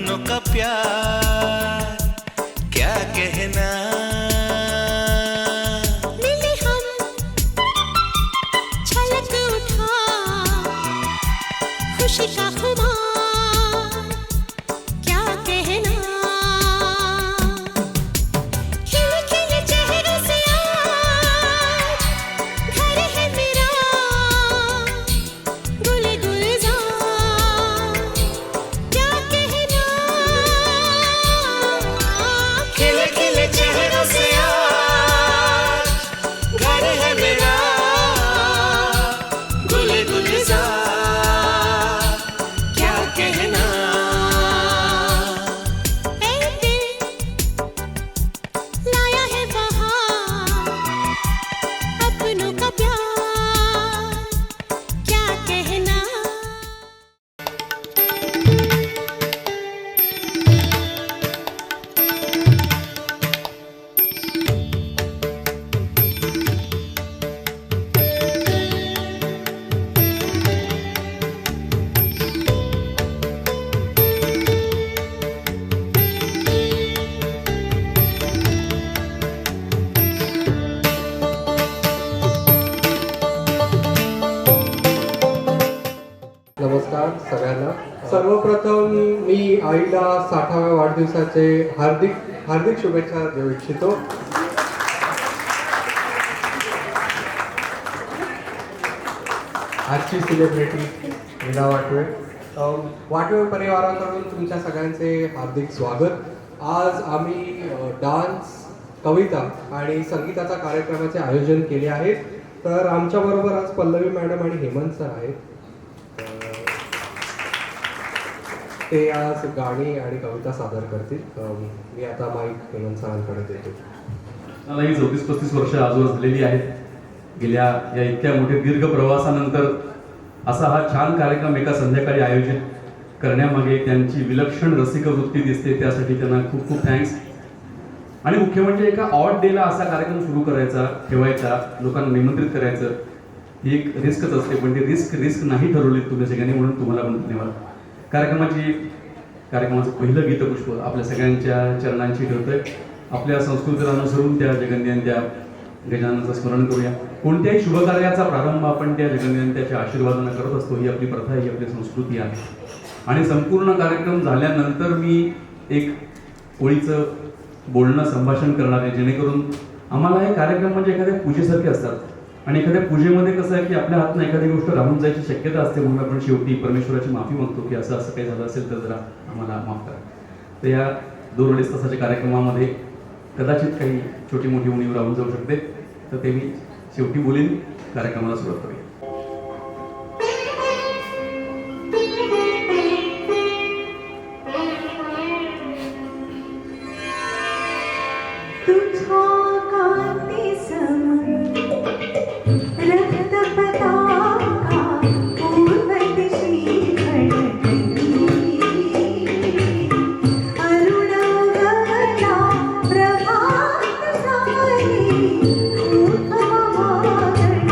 अपनों का प्यार क्या कहना। मिले हम छलक उठा खुशी का खुमार क्या कहना। खिले खिले चेहरों से आज घर है मेरा गुल गुलजार क्या कहना। खिले खिले चेहरों से आज घर है मेरा गुल गुलजार क्या कहना। ऐ दिल लाया है बहार अपनों का प्यार क्या कहना। नमस्कार सगळ्यांना. सर्वप्रथम मी आईला 60व्या वाढदिवसाचे हार्दिक शुभेच्छा देऊ इच्छितो. आजची सेलिब्रिटी मीना वाटवे. वाटवे परिवाराकडून तुमच्या सगळ्यांचे हार्दिक स्वागत. आज आम्ही डान्स, कविता आणि संगीताचा कार्यक्रमाचे आयोजन केले आहे. तर आमच्याबरोबर आज पल्लवी मॅडम आणि हेमंत सर आहेत. ते आज गाणी आणि कविता सादर करतील. मी आता माईक हेमंत सरांकडे देतो. मला ही 34-35 वर्ष आजवर झालेली आहेत. गेल्या या इतक्या मोठ्या दीर्घ प्रवासानंतर असा हा छान कार्यक्रम एका संध्याकाळी आयोजित करण्यामागे त्यांची विलक्षण रसिक वृत्ती दिसते. त्यासाठी त्यांना खूप खूप थँक्स. आणि मुख्य म्हणजे एका ऑड डेला असा कार्यक्रम सुरू करायचा, ठेवायचा, लोकांना निमंत्रित करायचं, ही एक रिस्कच असते. पण ती रिस्क नाही ठरवली तुम्ही सगळ्यांनी, म्हणून तुम्हाला पण धन्यवाद. कार्यक्रमाचं पहिलं गीतपुष्प आपल्या सगळ्यांच्या चरणांची ठेवतोय. आपल्या संस्कृतीला अनुसरून त्या जगन्यंत्या गजाननाचं स्मरण करूया. कोणत्याही शुभकार्याचा प्रारंभ आपण त्या जगन्यंत्याच्या आशीर्वादानं करत असतो. ही आपली प्रथा, ही आपली संस्कृती आहे. आणि संपूर्ण कार्यक्रम झाल्यानंतर मी एक ओळीचं बोलणं, संभाषण करणार आहे, जेणेकरून आम्हाला हे कार्यक्रम म्हणजे एखाद्या पूजेसारखे असतात. आणि एखाद्या पूजेमध्ये कसं आहे की आपल्या हातनं एखादी गोष्ट राहून जायची शक्यता असते, म्हणून आपण शेवटी परमेश्वराची माफी मागतो की असं काही झालं असेल तर जरा आम्हाला माफ करा. तर या 2-2.5 तासाच्या कार्यक्रमामध्ये कदाचित काही छोटी मोठी उणीव राहून जाऊ शकते. तर ते मी शेवटी बोलीन. कार्यक्रमाला सुरुवात करूया. प्रभात झाली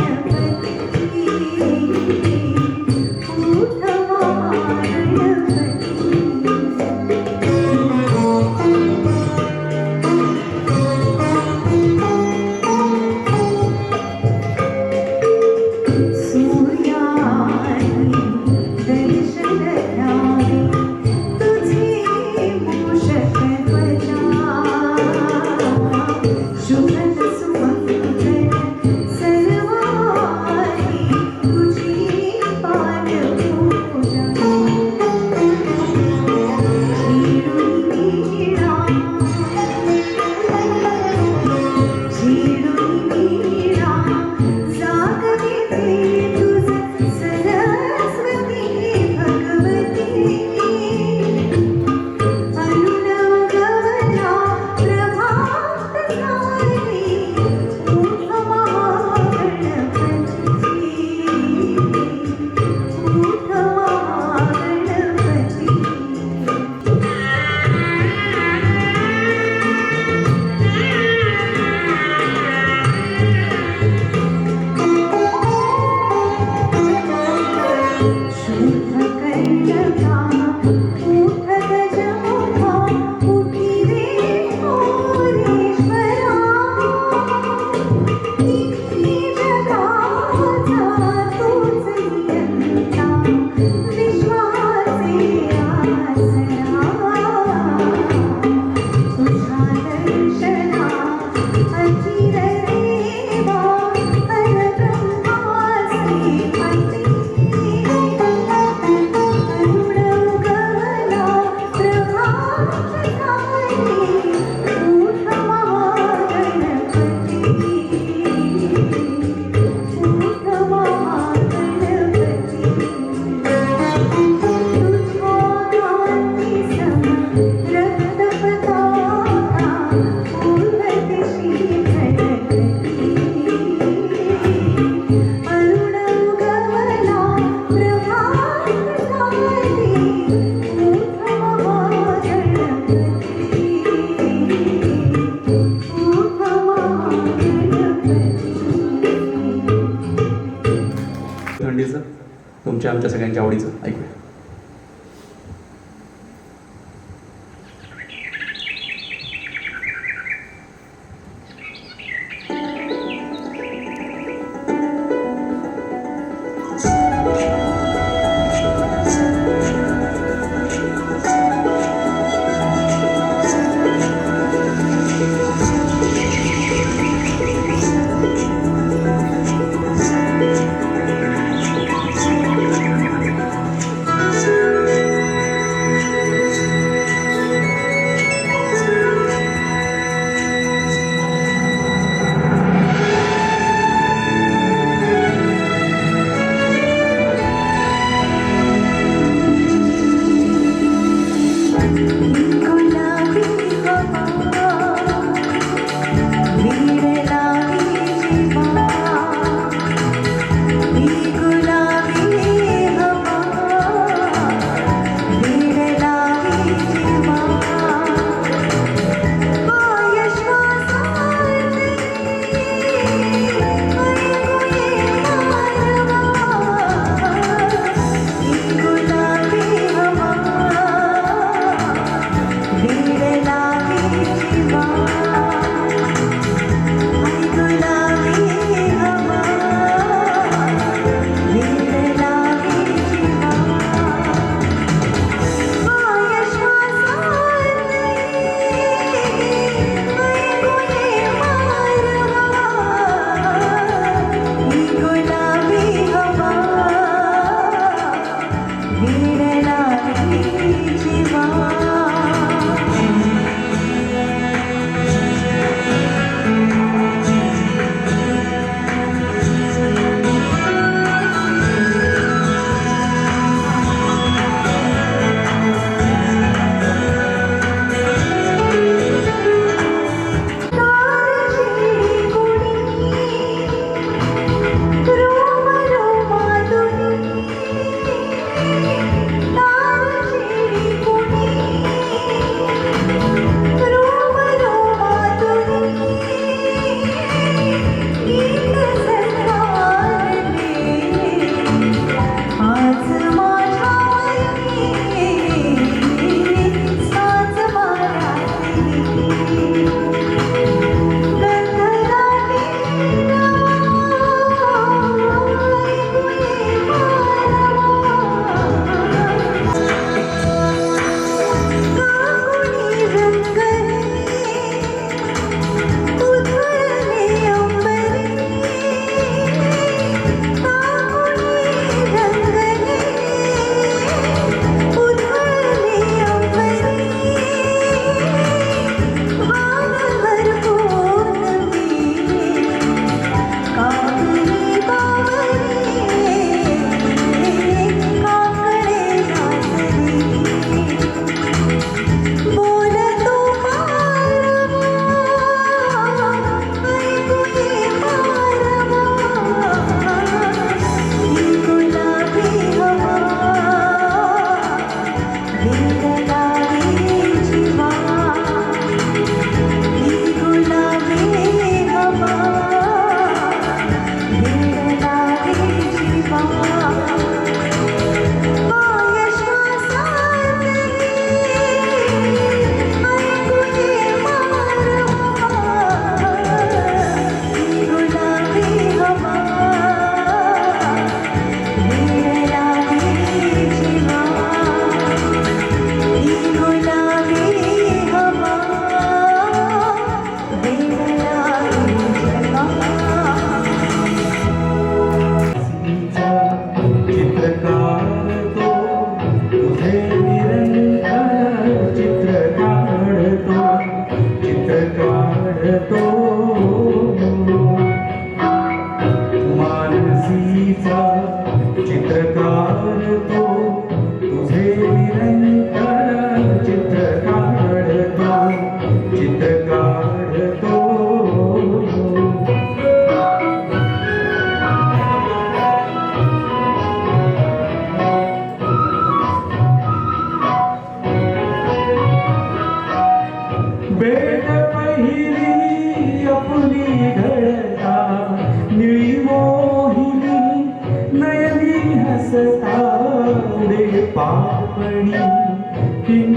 तुमच्या आमच्या सगळ्यांच्या आवडीचं ऐकूया.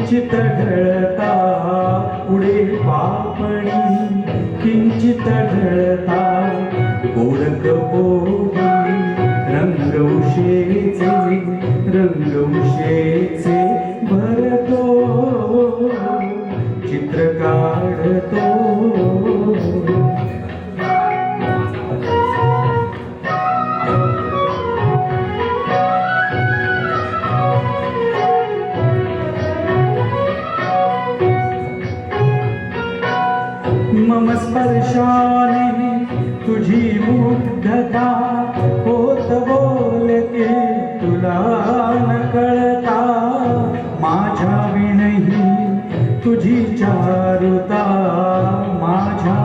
किंचित ढळता पुढे पापणी किंचित ढळता गोरख पोही रंगवशेचे भरतो चित्र काढतो मम स्पर्शाने तुझी मुग्धता होत बोलते तुला न कळता माझ्या विणही तुझी चारुता माझ्या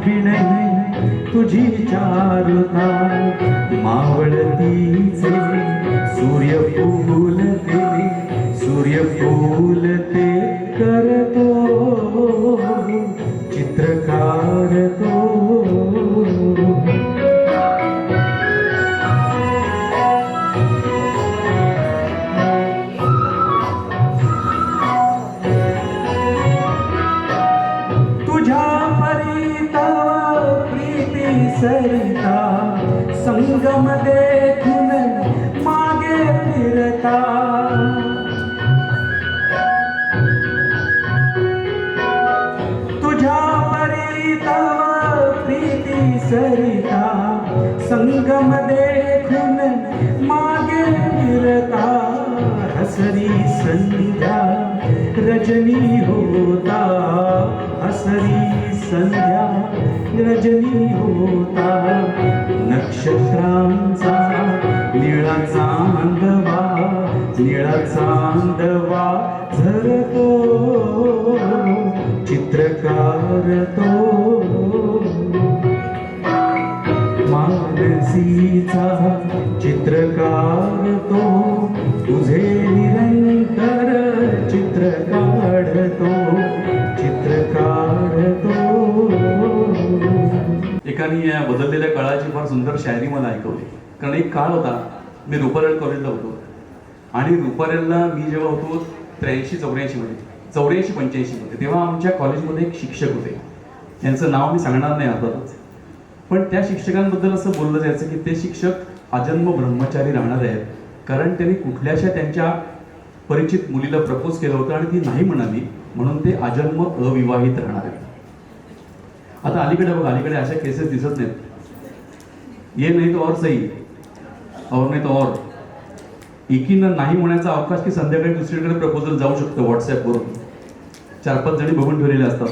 विणही तुझी चारुता मावळतीचे सूर्य फुलते करतो चित्रकार तो तुझ्या परिता प्रीती सरिता संगम देखून मागे फिरता सरिता संगम देखून मागे फिरता हसरी संध्या रजनी होता हसरी संध्या रजनी होता नक्षत्रांचा निळा चांदवा झरतो चित्रकार तो मानसीचा चित्रकार तो तुझे निरंतर चित्र काढतो एकाने या बदललेल्या काळाची फार सुंदर शायरी मला ऐकवली. कारण एक काळ होता, मी रुपारेल कॉलेजला होतो आणि रुपारेलला मी जेव्हा होतो 83-84 मध्ये 84-85 मध्ये, तेव्हा आमच्या कॉलेजमध्ये एक शिक्षक होते. त्यांचं नाव मी सांगणार नाही अर्थातच, पण त्या शिक्षकांबद्दल असं बोललं जायचं की ते शिक्षक आजन्म ब्रह्मचारी राहणार आहेत, कारण त्यांनी कुठल्याशा त्यांच्या परिचित मुलीला प्रपोज केलं होतं आणि ती नाही म्हणाली, म्हणून ते आजन्म अविवाहित राहणार आहेत. आता अलीकडे बघा, अलीकडे अशा केसेस दिसत नाहीत. ये नाही तो और सही, और नाही तो और. एकीनं नाही म्हणायचा अवकाश की संध्याकाळी दुसरीकडे प्रपोजल जाऊ शकतं व्हॉट्सॲपवरून. 4-5 जणी बघून ठेवलेल्या असतात.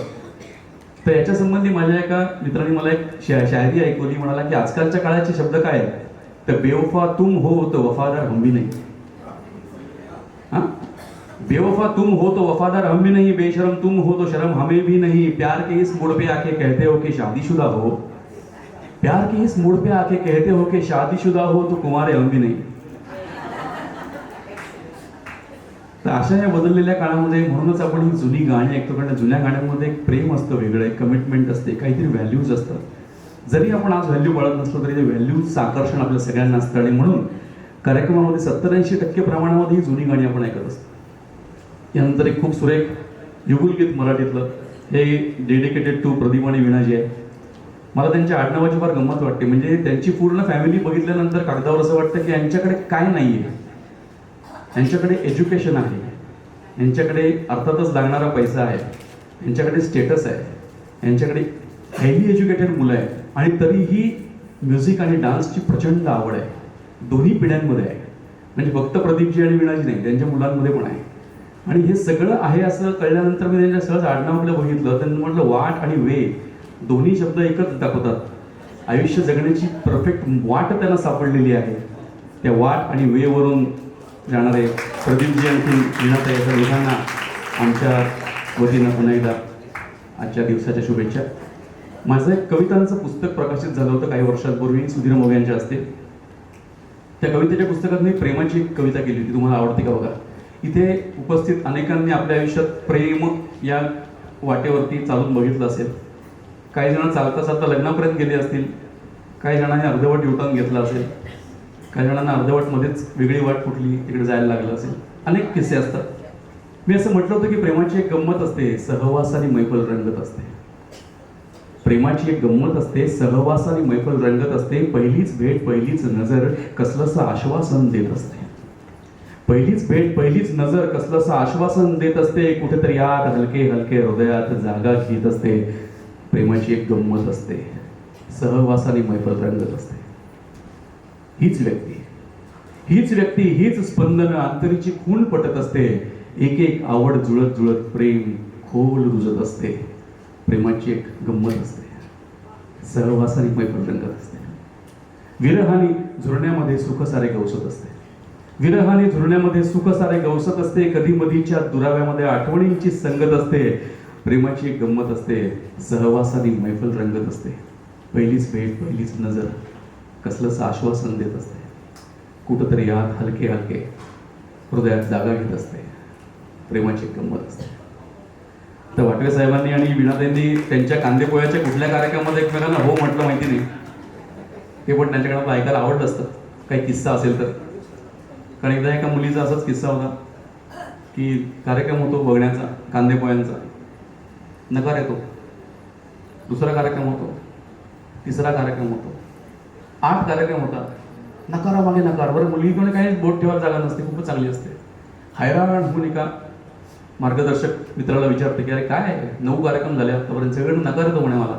तर याच्या संबंधी माझ्या एका मित्राने मला एक शायरी ऐकवली. म्हणाला की आजकालच्या काळाचे शब्द काय आहेत, तर बेवफा तुम हो तो वफादार हम भी नहीं. हाँ, बेवफा तुम हो तो वफादार हम भी नहीं, बेशरम तुम हो तो शर्म हमें भी नहीं, प्यार के इस मोड़ पे आके कहते हो कि शादीशुदा हो, प्यार के इस मोड़ पे आके कहते हो कि शादीशुदा हो तो कुंवारे हम भी नहीं. तर अशा या बदललेल्या काळामध्ये म्हणूनच आपण ही जुनी गाणी ऐकतो, कारण जुन्या गाण्यांमध्ये एक प्रेम असतं वेगळं, एक कमिटमेंट असते, काहीतरी व्हॅल्यूज असतात. जरी आपण आज व्हॅल्यू पाळत नसलो तरी ते व्हॅल्यूजचं आकर्षण आपल्या सगळ्यांना असतं आणि म्हणून कार्यक्रमामध्ये 70-80% प्रमाणामध्ये ही जुनी गाणी आपण ऐकत असतो. यानंतर एक खूप सुरेख युगुलगीत मराठीतलं, हे डेडिकेटेड टू प्रदीप आणि वीणाजी आहे. मला त्यांच्या आडनावाची फार गंमत वाटते. म्हणजे त्यांची पूर्ण फॅमिली बघितल्यानंतर कागदावर असं वाटतं की यांच्याकडे काय नाही आहे. यांच्याकडे एज्युकेशन आहे, यांच्याकडे अर्थातच लागणारा पैसा आहे, यांच्याकडे स्टेटस आहे, यांच्याकडे हायली एज्युकेटेड मुलं आहे आणि तरीही म्युझिक आणि डान्सची प्रचंड आवड आहे. दोन्ही पिढ्यांमध्ये आहे. म्हणजे फक्त प्रदीपजी आणि वीणाजी नाही, त्यांच्या मुलांमध्ये पण आहे. आणि हे सगळं आहे असं कळल्यानंतर मी त्यांच्या सहज आडनावाकडे बघितलं. त्यांनी म्हटलं वाट आणि वे दोन्ही शब्द एकच दाखवतात. आयुष्य जगण्याची परफेक्ट वाट त्यांना सापडलेली आहे. त्या वाट आणि वेवरून जाणारे प्रदीपजी आणखी वीणाताई या दोघांना आमच्या वतीनं पुन्हा एकदा आजच्या दिवसाच्या शुभेच्छा. माझं एक कवितांचं पुस्तक प्रकाशित झालं होतं काही वर्षांपूर्वी सुधीर मोघे यांच्या हस्ते. त्या कवितेच्या पुस्तकात मी प्रेमाची एक कविता केली होती. तुम्हाला आवडते का बघा. इथे उपस्थित अनेकांनी आपल्या आयुष्यात प्रेम या वाटेवरती चालून बघितलं असेल. काही जण चालता चालता लग्नापर्यंत गेले असतील, काही जणांनी अर्धवट युटर्न घेतला असेल, काही जणांना अर्धवट मध्येच वेगळी वाट फुटली, तिकडे जायला लागलं असेल. अनेक किस्से असतात. मी असं म्हटलं होतं की प्रेमाची एक गंमत असते, सहवासाने मैफल रंगत असते. प्रेमाची एक गंमत असते, सहवासाने मैफल रंगत असते. पहिलीच भेट पहिलीच नजर कसलंसं आश्वासन देत असते. पहिलीच भेट पहिलीच नजर कसलंसं आश्वासन देत असते. कुठेतरी आत हलके हलके हृदयात जागा घेत असते. प्रेमाची एक गंमत असते, सहवासाने मैफल रंगत असते. हीच व्यक्ती हीच स्पंदन अंतरीची खूण पटत असते. एक एक आवड जुळत जुळत प्रेम खोल रुजत असते. प्रेमाची एक गंमत असते, सहवासाने मैफल रंगत असते. विरहाने झुरण्यामध्ये सुख सारे गवसत असते. विरहाने झुरण्यामध्ये सुख सारे गवसत असते. कधी मधीच्या दुराव्यामध्ये आठवणींची संगत असते. प्रेमाची एक गंमत असते, सहवासाने मैफल रंगत असते. पहिलीच भेट पहिलीच नजर कसलंसं आश्वासन देत असते. कुठंतरी आत हलके हलके हृदयात जागा घेत असते. प्रेमाची एक गंमत असते. तर वाटवे साहेबांनी आणि वीणाताईंनी त्यांच्या कांदेपोह्याच्या कुठल्या कार्यक्रमामध्ये एकमेकांना हो म्हटलं माहिती नाही. ते पण त्यांच्याकडे आपलं ऐकायला आवडत असतं, काही किस्सा असेल तर. कारण एकदा एका मुलीचा असाच किस्सा होता की कार्यक्रम होतो बघण्याचा कांदेपोह्यांचा, नकार येतो. दुसरा कार्यक्रम होतो, तिसरा कार्यक्रम होतो, 8 कार्यक्रम होता. नकारामागे नकार. बरं मुलगीकडे काही बोट ठेवायला जागा नसते, खूपच चांगली असते. हैराण होऊन एका मार्गदर्शक मित्राला विचारते की अरे काय 9 कार्यक्रम झाले आतापर्यंत, सगळ्यांना नकार येतो म्हणे मला.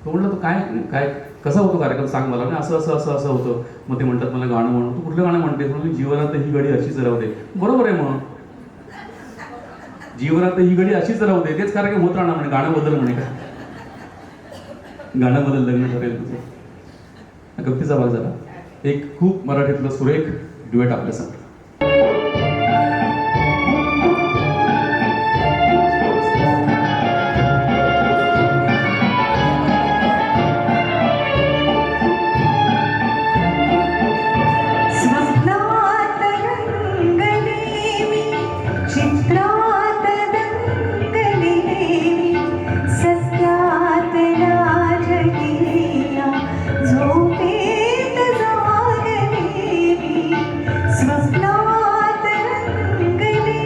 तो म्हटलं तो काय काय कसा होतो कार्यक्रम सांग मला. ना असं असं असं असं होतं. मग ते म्हणतात मला गाणं म्हणून. तू कुठलं गाणं म्हणते? म्हणून जीवनात ही घडी अशीच राहू दे. बरोबर आहे, मग जीवनात ही घडी अशीच राहू दे, तेच कार्यक्रम होत राहणार म्हणे. गाणं बदल म्हणे. काय गाणं बदल लग्न ठरेल तुझं. गप्तीचा भाग झाला. एक खूप मराठीतलं सुरेख ड्युएट आपल्या समोर. स्वप्नात रंगले मी, चित्रात रंगले मी, सत्यात राजगिया, झोपेत जागले मी. स्वप्नात रंगले मी.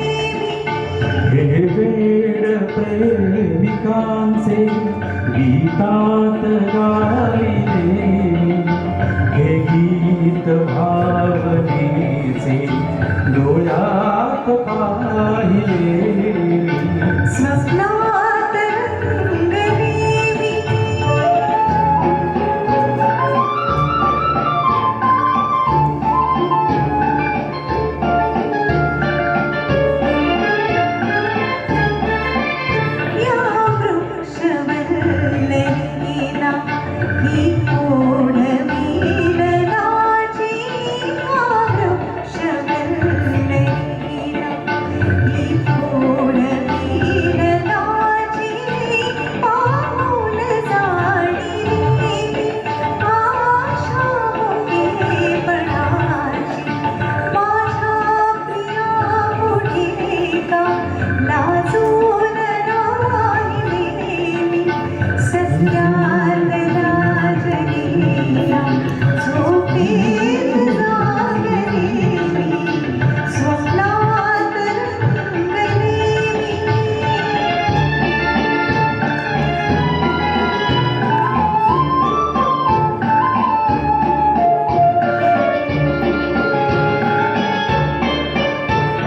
हे वेड प्रेमिकांचे गीतात गायले, हे गीत भावनेचे डोळ्यात पाहिले. स्वप्नात रंगले मी. या वृक्षवल्ललीला ही ओढ मिलनाची. या वृक्षवल्ललीला ही ओढ मिलनाची. पाऊल जाणी आशा मुकेपणाची. माझ्या प्रिया पुढे का लाजून राहिले मी. सत्यात राजगिया, झोपेत जागले मी. स्वप्नात रंगले मी.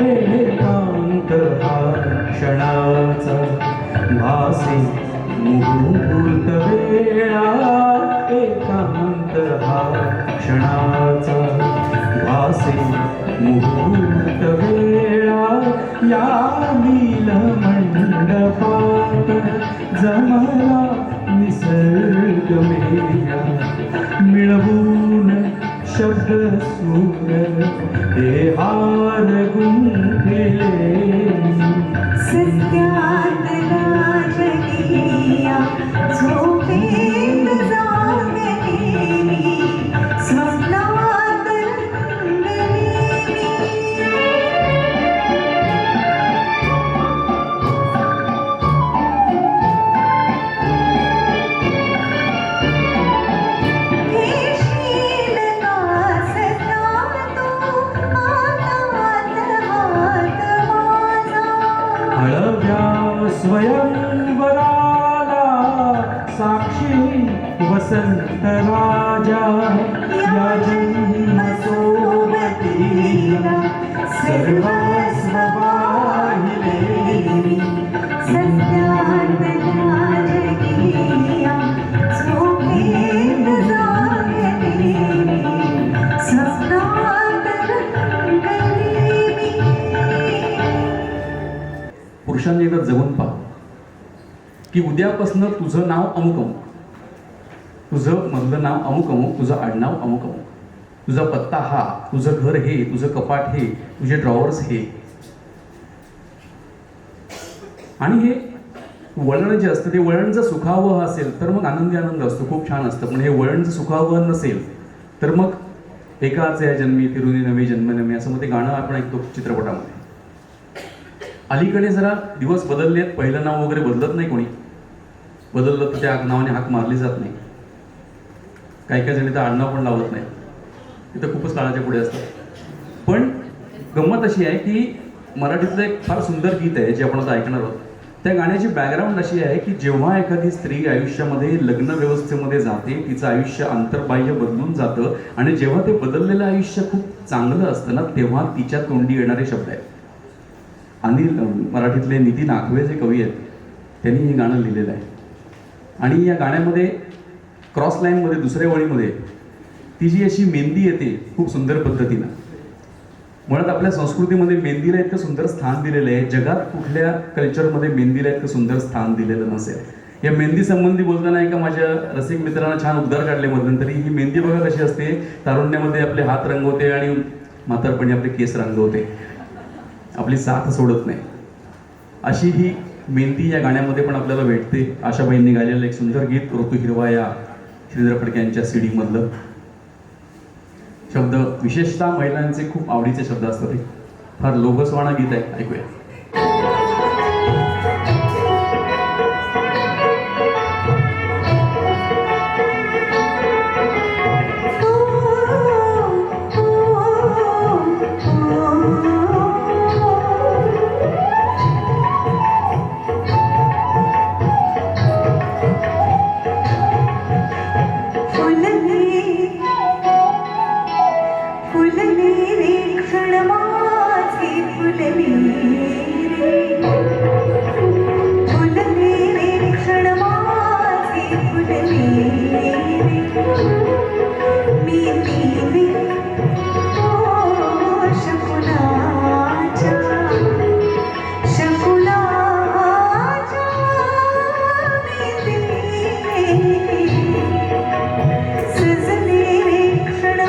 एकांत हा क्षणाचा भासे मुहूर्त वेळा. एकांत हा क्षणाचा भासे मुहूर्त वेळा. या नील मंडपात जमला निसर्ग मेळा. मिळवून शब्द सूर हे हार गुंफिले. सत्यात राजगिया, झोपेत जागले मी. स्वप्नात रंगले मी. घेशील का सत्या तू हातात हात स्वयंवराला साक्षी वसंत राजा या जन्म सोबतीला सर्वस्व वाहिले सत्यात राजकीया झोपेत जागलेली स्वप्नात रंगलेली. पुरुषांनी एकदा जगून पहा की उद्यापासून तुझं नाव अमुक अमुक, तुझं मधलं नाव अमुक अमुक, तुझं आडनाव अमुक अमुक, तुझा पत्ता हा, तुझं घर हे, तुझं कपाट हे, तुझे ड्रॉवर्स हे. आणि हे वळण जे असतं ते वळण जर सुखावह असेल तर मग आनंदी आनंद असतो, खूप छान असतं. पण हे वळण जर सुखावह नसेल तर मग एकाच या जन्मी फिरुनी नवे जन्म नवे असं मग ते गाणं आपण ऐकतो चित्रपटामध्ये. अलीकडे जरा दिवस बदलले आहेत, पहिलं नाव वगैरे बदलत नाही कोणी, बदललं तर त्या नावाने हाक मारली जात नाही. काही काही जणी तर आडनाव पण लावत नाही, ते तर खूपच काळाच्या पुढे असतात. पण गंमत अशी आहे की मराठीतलं एक फार सुंदर गीत आहे जे आपण आता ऐकणार आहोत. त्या गाण्याची बॅकग्राऊंड अशी आहे की जेव्हा एखादी स्त्री आयुष्यामध्ये लग्न व्यवस्थेमध्ये जाते, तिचं आयुष्य अंतर्बाह्य बदलून जातं आणि जेव्हा ते बदललेलं आयुष्य खूप चांगलं असतं ना, तेव्हा तिच्या तोंडी येणारे शब्द आहेत. आणि मराठीतले नितीन आखवे जे कवी आहेत त्यांनी हे गाणं लिहिलेलं आहे. आणि या गाण्यामध्ये क्रॉस लाईनमध्ये दुसऱ्या वळीमध्ये ती जी अशी मेहंदी येते खूप सुंदर पद्धतीनं. मुळात आपल्या संस्कृतीमध्ये मेहंदीला इतकं सुंदर स्थान दिलेलं आहे, जगात कुठल्या कल्चरमध्ये मेहंदीला इतकं सुंदर स्थान दिलेलं नसेल. या मेहंदी संबंधी बोलताना एका माझ्या रसिक मित्रांना छान उद्गार काढले मध्यंतरी. ही मेहंदी बघा कशी असते, तारुण्यामध्ये आपले हात रंगवते आणि म्हातारपणी आपले केस रंगवते, आपली साथ सोडत नाही. अशी ही मेहंदी या गाण्यामध्ये पण आपल्याला भेटते. आशाबाईंनी गायलेलं एक सुंदर गीत ऋतू हिरवा या श्रीधर फडके यांच्या CD मधलं. शब्द विशेषतः महिलांचे खूप आवडीचे शब्द असतात, ते फार लोभसवाणं गीत आहे, ऐकूया. फुलले रे क्षण माझे फुलले रे, फुलले रे क्षण माझे फुलले रे, मी दिली शकुनाच्या शकुनाच्या मी दिली सजले रे क्षण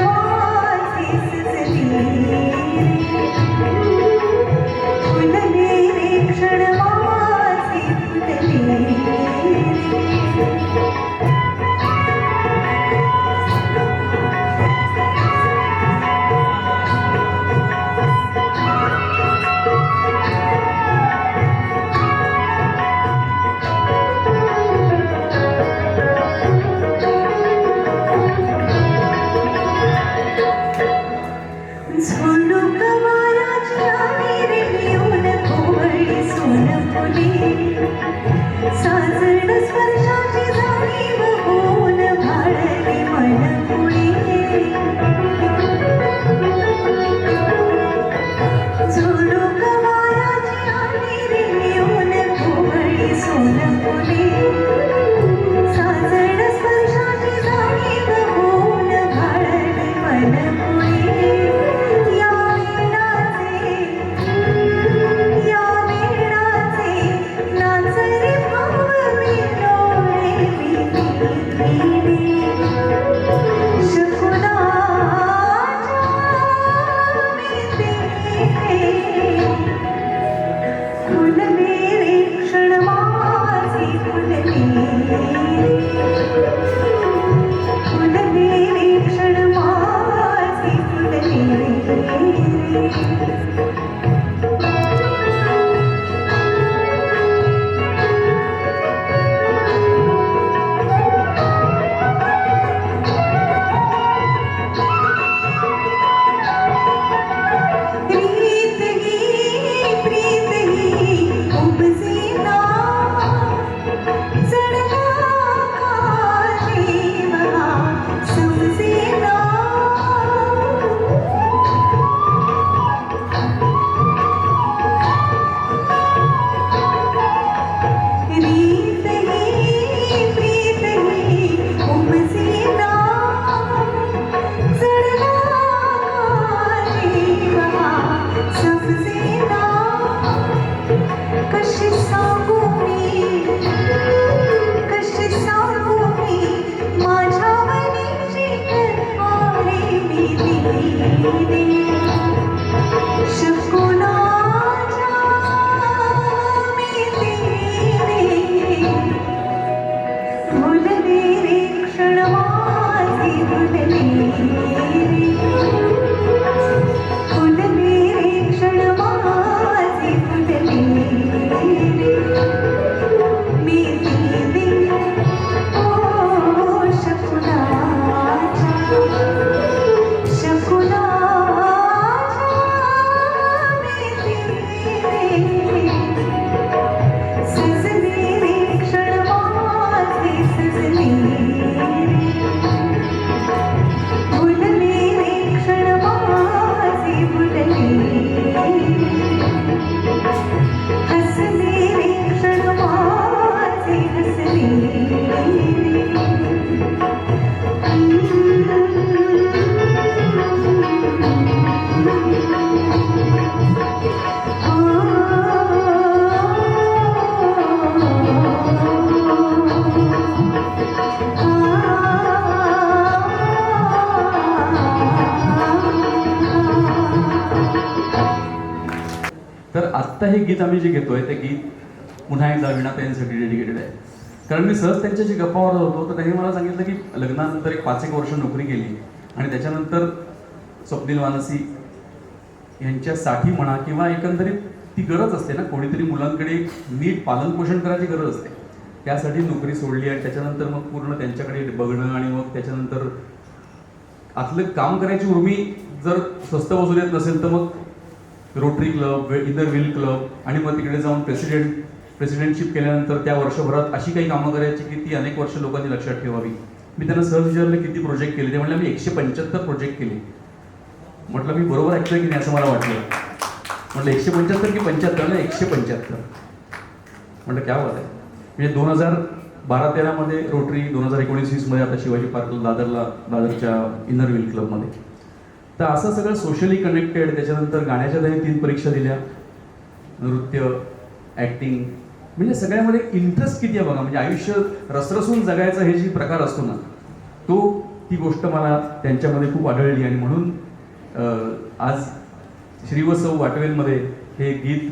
फुलले रे क्षण माझे फुलले झुणूक वाराची आली रे येऊन कोवळी सोनफुली, साजण स्पर्शाची जाणीव होऊन भाळली मनकुळी. झुणूक वाराची आली रे येऊन कोवळी सोनफुली, साजण स्पर्शाची जाणीव होऊन भाळली मनकुळी. फुलले रे क्षण माझे फुलले, फुलले रे क्षण माझे फुलले. प्रीत ही उपजे ना हे गीत आम्ही जे घेतोय ते गीत पुन्हा एकदा वीणाताईंसाठी डेडिकेटेड आहे. कारण मी सहज त्यांच्याशी गप्पा मारत होतो तर त्यांनी मला सांगितलं की लग्नानंतर एक 5-1 वर्ष नोकरी केली आणि त्याच्यानंतर स्वप्नील वानसी यांच्यासाठी म्हणा किंवा एकंदरीत ती गरज असते ना, कोणीतरी मुलांकडे नीट पालनपोषण करायची गरज असते, त्यासाठी नोकरी सोडली आणि त्याच्यानंतर मग पूर्ण त्यांच्याकडे बघणं आणि मग त्याच्यानंतर आतलं काम करायची उर्मी जर स्वस्त वसुलीत नसेल तर मग rotary club, inner wheel club आणि मग तिकडे जाऊन प्रेसिडेंटशिप केल्यानंतर त्या वर्षभरात अशी काही कामं करायची की ती अनेक वर्ष लोकांनी लक्षात ठेवावी. मी त्यांना सहज विचारलं किती प्रोजेक्ट केले, ते म्हणलं मी 175 प्रोजेक्ट केले. म्हटलं मी बरोबर ऐकतोय की नाही असं मला वाटलं. म्हटलं 175 की 75? ना 175. म्हटलं क्या बात आहे. म्हणजे 2012-13 मध्ये रोटरी, 2019-20 मध्ये आता शिवाजी पार्कला दादरच्या इनर व्हील क्लबमध्ये. तर असं सगळं सोशली कनेक्टेड. त्याच्यानंतर गाण्याच्या त्यांनी 3 परीक्षा दिल्या, नृत्य, ॲक्टिंग, म्हणजे सगळ्यामध्ये इंटरेस्ट किती आहे बघा. म्हणजे आयुष्य रसरसून जगायचा हे जी प्रकार असतो ना, ती गोष्ट मला त्यांच्यामध्ये खूप आढळली आणि म्हणून आज श्रीवत्सव वाटवेंमध्ये हे गीत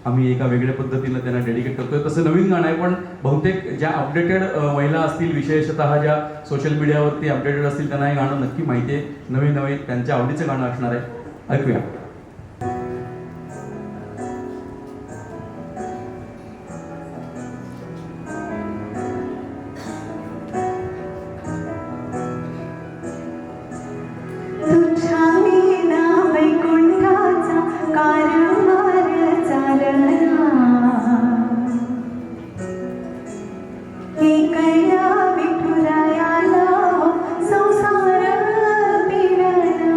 आम्ही एका वेगळ्या पद्धतीनं त्यांना डेडिकेट करतोय. तसं नवीन गाणं आहे पण बहुतेक ज्या अपडेटेड महिला असतील, विशेषतः ज्या सोशल मीडियावरती अपडेटेड असतील त्यांना हे गाणं नक्की माहिती आहे. नवीन त्यांच्या आवडीचं गाणं असणार आहे, ऐकूया. तुझ्या विना वैकुंठाचा कारभार चालना, एकया विठुरायाला संसार पिरना.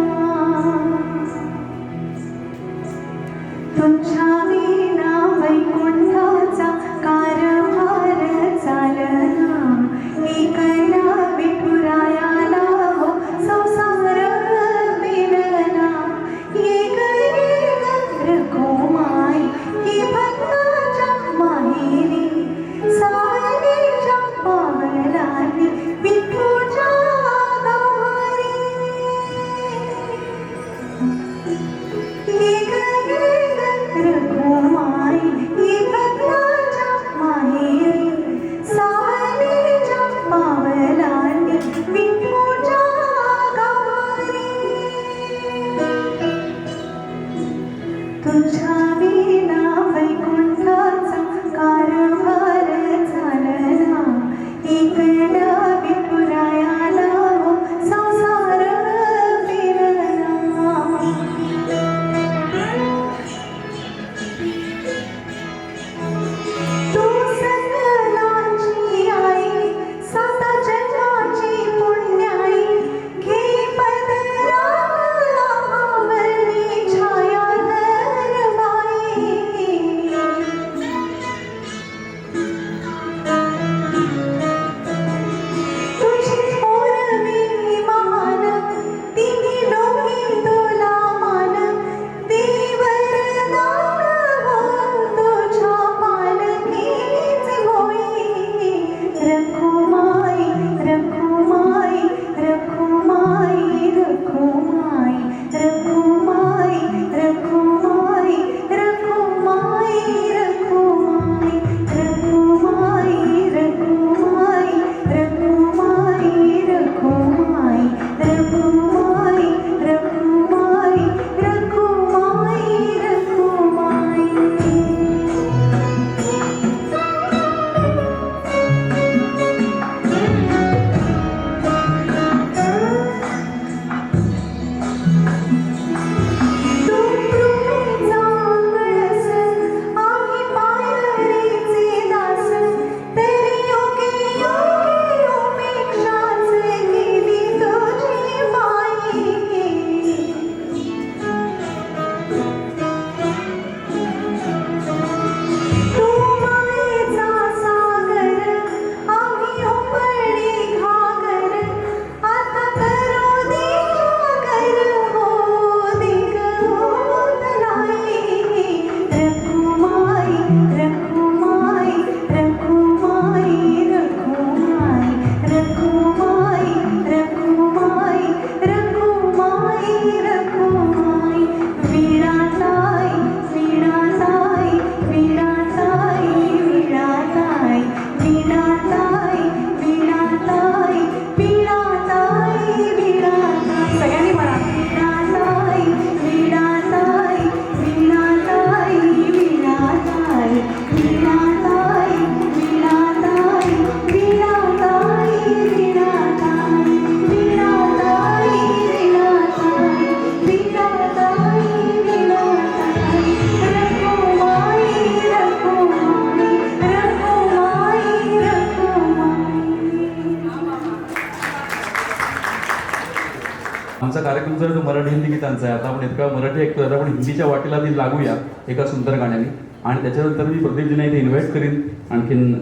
कार्यक्रम जो आहे तो मराठी हिंदी गीतांचा आहे. आता आपण इतका मराठी ऐकतोय, आता आपण हिंदीच्या वाटेला ती लागूया एका सुंदर गाण्याने. आणि त्याच्यानंतर मी प्रदीपजींना इथे इन्व्हाइट करीन आणखीन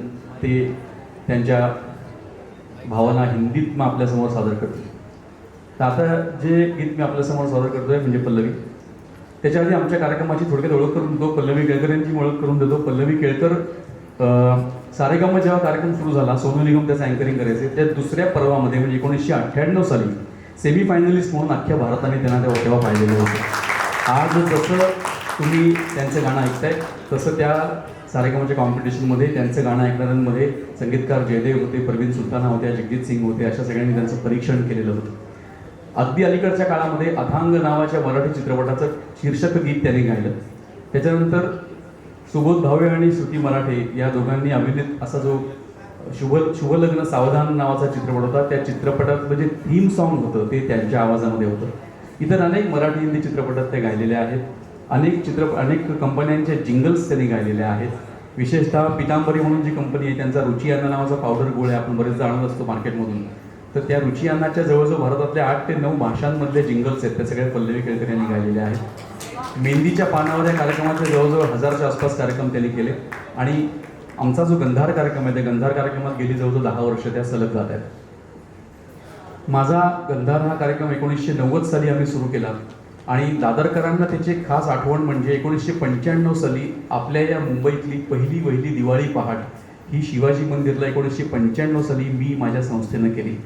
ते त्यांच्या भावना हिंदीत मग आपल्यासमोर सादर करतील. तर आता जे गीत मी आपल्यासमोर सादर करतोय म्हणजे पल्लवी. त्याच्या आधी आमच्या कार्यक्रमाची थोडक्यात ओळख करून देतो. पल्लवी केळकर यांची ओळख करून देतो. पल्लवी केळकर सारेगम जेव्हा कार्यक्रम सुरू झाला, सोनू निगम त्याचं अँकरिंग करायचे, त्या दुसऱ्या पर्वामध्ये म्हणजे 1998 साली सेमी फायनलिस्ट म्हणून अख्ख्या भारताने त्यांना तेव्हा पाहिलेलं होतं. आज जसं तुम्ही त्यांचं गाणं ऐकताय तसं त्या सारेगमच्या कॉम्पिटिशनमध्ये त्यांचं गाणं ऐकणाऱ्यांमध्ये संगीतकार जयदेव होते, परवीन सुलताना होत्या, जगजित सिंग होते, अशा सगळ्यांनी त्यांचं परीक्षण केलेलं होतं. अगदी अलीकडच्या काळामध्ये अथांग नावाच्या मराठी चित्रपटाचं शीर्षक गीत त्यांनी गायलं. त्याच्यानंतर सुबोध भावे आणि श्रुती मराठे या दोघांनी अभिनीत असा जो शुभलग्न सावधान नावाचा चित्रपट होता, त्या चित्रपटात म्हणजे थीम सॉन्ग होतं ते त्यांच्या आवाजामध्ये होतं. इतर अनेक मराठी हिंदी चित्रपटात ते गायलेले आहेत. अनेक कंपन्यांचे जिंगल्स त्यांनी गायलेले आहेत. विशेषतः पितांबरी म्हणून जी कंपनी आहे त्यांचा रुची अन्ना नावाचा पावडर गोळ आहे, आपण बरेच जाणत असतो मार्केटमधून. तर त्या रुची अन्नाच्या जवळजवळ भारतातल्या 8 ते 9 भाषांमधले जिंगल्स आहेत, त्या सगळ्या पल्लवी केळकर यांनी गायलेले आहेत. मेहंदीच्या पानावर या कार्यक्रमाचे जवळजवळ 1000च्या आसपास कार्यक्रम त्यांनी केले. आणि आमचा जो गंधार कार्यक्रम आहे त्या गंधार कार्यक्रमात गेली जवळजवळ 10 वर्ष त्या सलग जात आहेत. माझा गंधार हा कार्यक्रम 1990 साली आम्ही सुरू केला. आणि दादरकरांना त्याची खास आठवण म्हणजे 1995 साली आपल्या या मुंबईतली पहिली दिवाळी पहाट ही शिवाजी मंदिरला 1995 साली मी माझ्या संस्थेनं केली.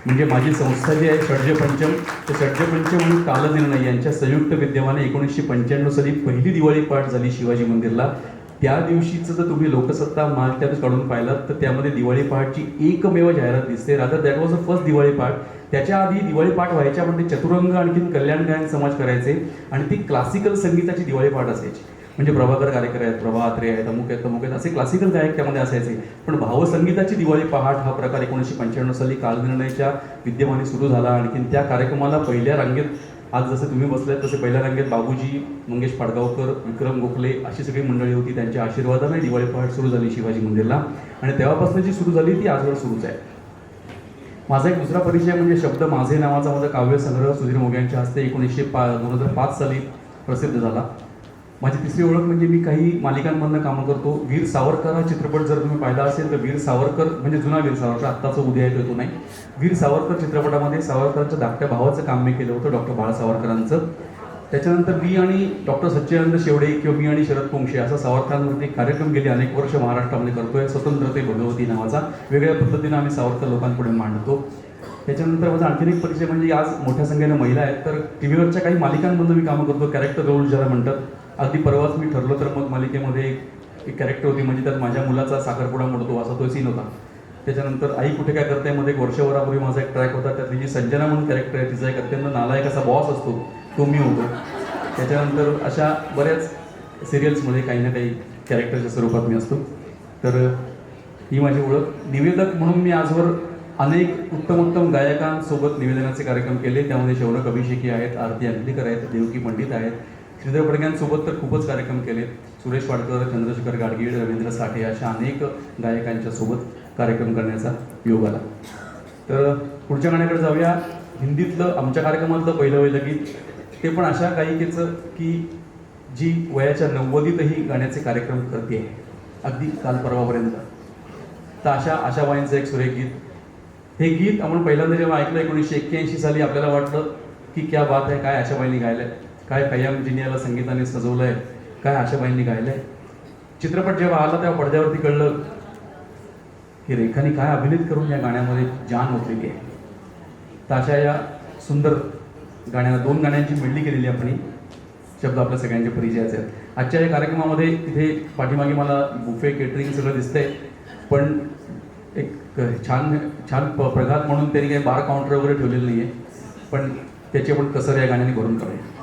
म्हणजे माझी संस्था जी आहे षड्जपंचम, ते षड्जपंचम आणि कालनिर्णय यांच्या संयुक्त विद्यमाने 1995 साली पहिली दिवाळी पहाट झाली शिवाजी मंदिरला. त्या दिवशीचं जर तुम्ही लोकसत्ता महाराष्ट्रात काढून पाहिलात तर त्यामध्ये दिवाळी पहाटची एकमेव जाहिरात दिसते. Rather that was a first Diwali पहाट. त्याच्या आधी दिवाळी पहाट व्हायच्या म्हणजे चतुरंग आणखीन कल्याण गायन समाज करायचे आणि ती क्लासिकल संगीताची दिवाळी पहाट असायची. म्हणजे प्रभाकर गायकर आहेत, प्रभा अत्रे आहेत, अमुक आहेत असे क्लासिकल गायक त्यामध्ये असायचे. पण भावसंगीताची दिवाळी पहाट हा प्रकार 1995 साली कालनिर्णयच्या विद्यमाने सुरू झाला. आणखीन त्या कार्यक्रमाला पहिल्या रांगेत आज जसं तुम्ही बसलात तसे पहिल्या रांगेत बाबूजी, मंगेश पाडगावकर, विक्रम गोखले अशी सगळी मंडळी होती. त्यांच्या आशीर्वादाने दिवाळी पहाट सुरू झाली शिवाजी मंदिरला. आणि तेव्हापासून जी सुरू झाली ती आजवर सुरूच आहे. माझा एक दुसरा परिचय म्हणजे शब्द माझे नावाचा माझा काव्यसंग्रह सुधीर मोघे यांच्या हस्ते 2005 साली प्रसिद्ध झाला. माझी तिसरी ओळख म्हणजे मी काही मालिकांमधनं कामं करतो. वीर सावरकर हा चित्रपट जर तुम्ही पाहिला असेल तर वीर सावरकर म्हणजे जुना वीर सावरकर, आत्ताचं उदय येतो तो नाही. वीर सावरकर चित्रपटामध्ये सावरकरांच्या धाकट्या भावाचं काम मी केलं होतं, डॉक्टर बाळ सावरकरांचं. त्याच्यानंतर मी आणि डॉक्टर सच्चिदानंद शेवडे किंवा मी आणि शरद पोंक्षे असा सावरकरांवरती कार्यक्रम गेले अनेक वर्ष महाराष्ट्रामध्ये करतोय. स्वतंत्रते भगवती नावाचा वेगळ्या पद्धतीनं आम्ही सावरकर लोकांपुढे मांडतो. त्याच्यानंतर माझा आणखीन एक परिचय म्हणजे आज मोठ्या संख्येनं महिला आहेत तर टी व्हीवरच्या काही मालिकांमधून मी कामं करतो. कॅरेक्टर रोल ज्याला म्हणतात. अगदी परवाच मी ठरलं तर मग मालिकेमध्ये एक कॅरेक्टर होती म्हणजे त्यात माझ्या मुलाचा साखरपुडा मोडतो असा तो सीन होता. त्याच्यानंतर आई कुठे काय करते मध्ये एक वर्षभरापूर्वी माझा एक ट्रॅक होता. त्यातली जी संजना म्हणून कॅरेक्टर आहे तिचा एक अत्यंत नालायक असा बॉस असतो तो मी होतो. त्याच्यानंतर अशा बऱ्याच सिरियल्समध्ये काही ना काही कॅरेक्टरच्या स्वरूपात मी असतो. तर ही माझी ओळख. निवेदक म्हणून मी आजवर अनेक उत्तम गायकांसोबत निवेदनाचे कार्यक्रम केले. त्यामध्ये शौनक अभिषेकी आहेत, आरती अंकलीकर आहेत, देवकी पंडित आहेत, श्रीधर पडक्यांसोबत तर खूपच कार्यक्रम केले. सुरेश वाडकर, चंद्रशेखर गाडगीळ, रवींद्र साठे अशा अनेक गायकांच्या सोबत कार्यक्रम करण्याचा योग आला. तर पुढच्या गाण्याकडे जाऊया. हिंदीतलं आमच्या कार्यक्रमातलं पहिलं गीत ते पण अशा गायिकेचं की जी वयाच्या 90तही गाण्याचे कार्यक्रम करते अगदी काल परवापर्यंत. तर अशा आशाबाईंचं एक सुरेख गीत. हे गीत आपण पहिल्यांदा जेव्हा ऐकलं 1981 साली आपल्याला वाटलं की क्या बात आहे, काय आशाबाईंनी गायलंय, काय खय्याम जिनियाला संगीताने सजवलंय, काय आशाबाईंनी गायलंय. चित्रपट जेव्हा आला तेव्हा पडद्यावरती कळलं की रेखाने काय अभिनीत करून या गाण्यामध्ये जान ओतलेली आहे. तर अशा या सुंदर गाण्याला 2 गाण्यांची मेडली केलेली आपण. शब्द आपल्या सगळ्यांच्या परिचयाचे आहेत. आजच्या या कार्यक्रमामध्ये इथे पाठीमागे मला बुफे केटरिंग सगळं दिसतंय पण एक छान प्रघात म्हणून त्यांनी काही बार काउंटर वगैरे ठेवलेलं नाही आहे पण त्याची आपण कसर या गाण्याने भरून काढूया.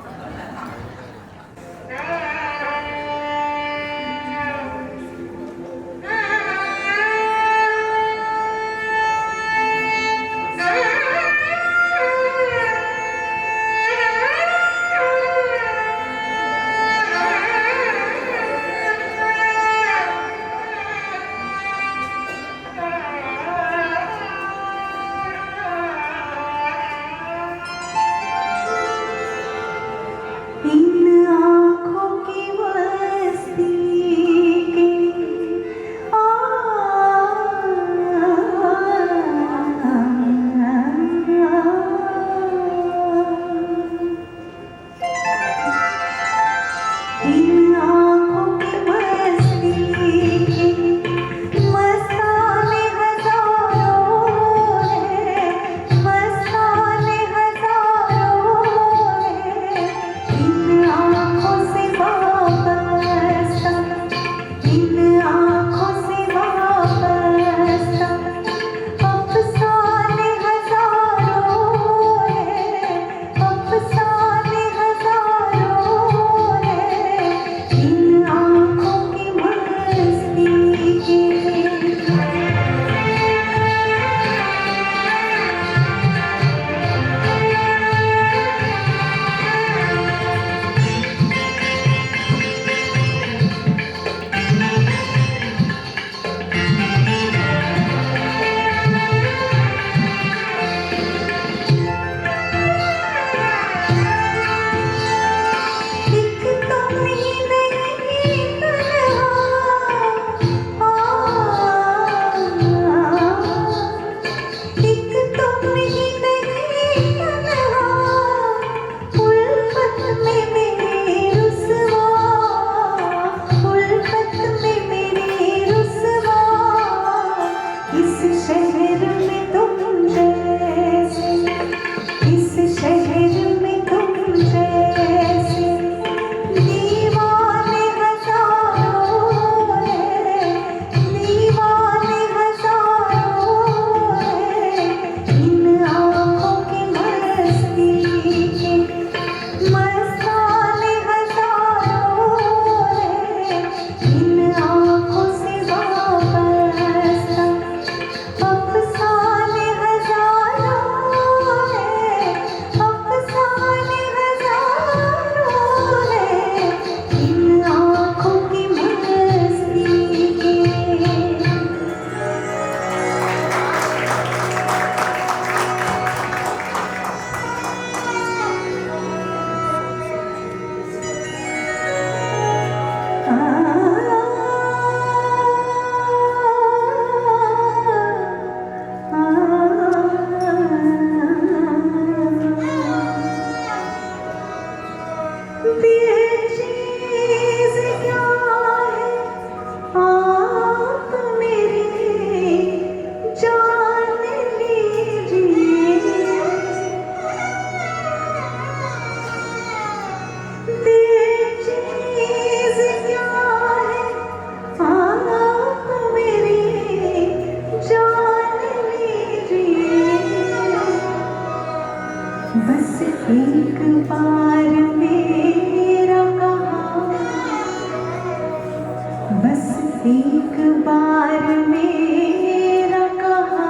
एक बार मेरा कहा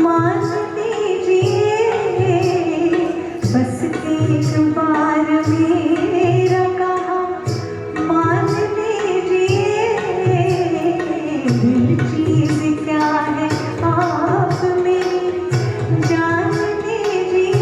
मान लीजिए, बस एक बार मेरा कहा मान लीजिए, दिल चीज क्या है आप मेरी जान लीजिए।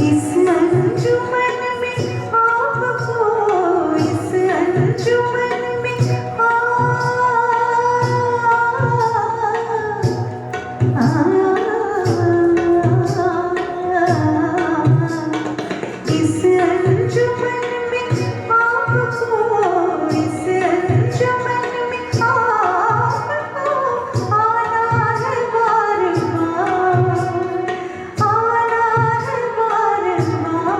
इस अंजुमन में आपको, इस अंजुमन में इस अंजुमन में आपको, इस अंजुमन में आपको आना है बार बार, आना है बार बार।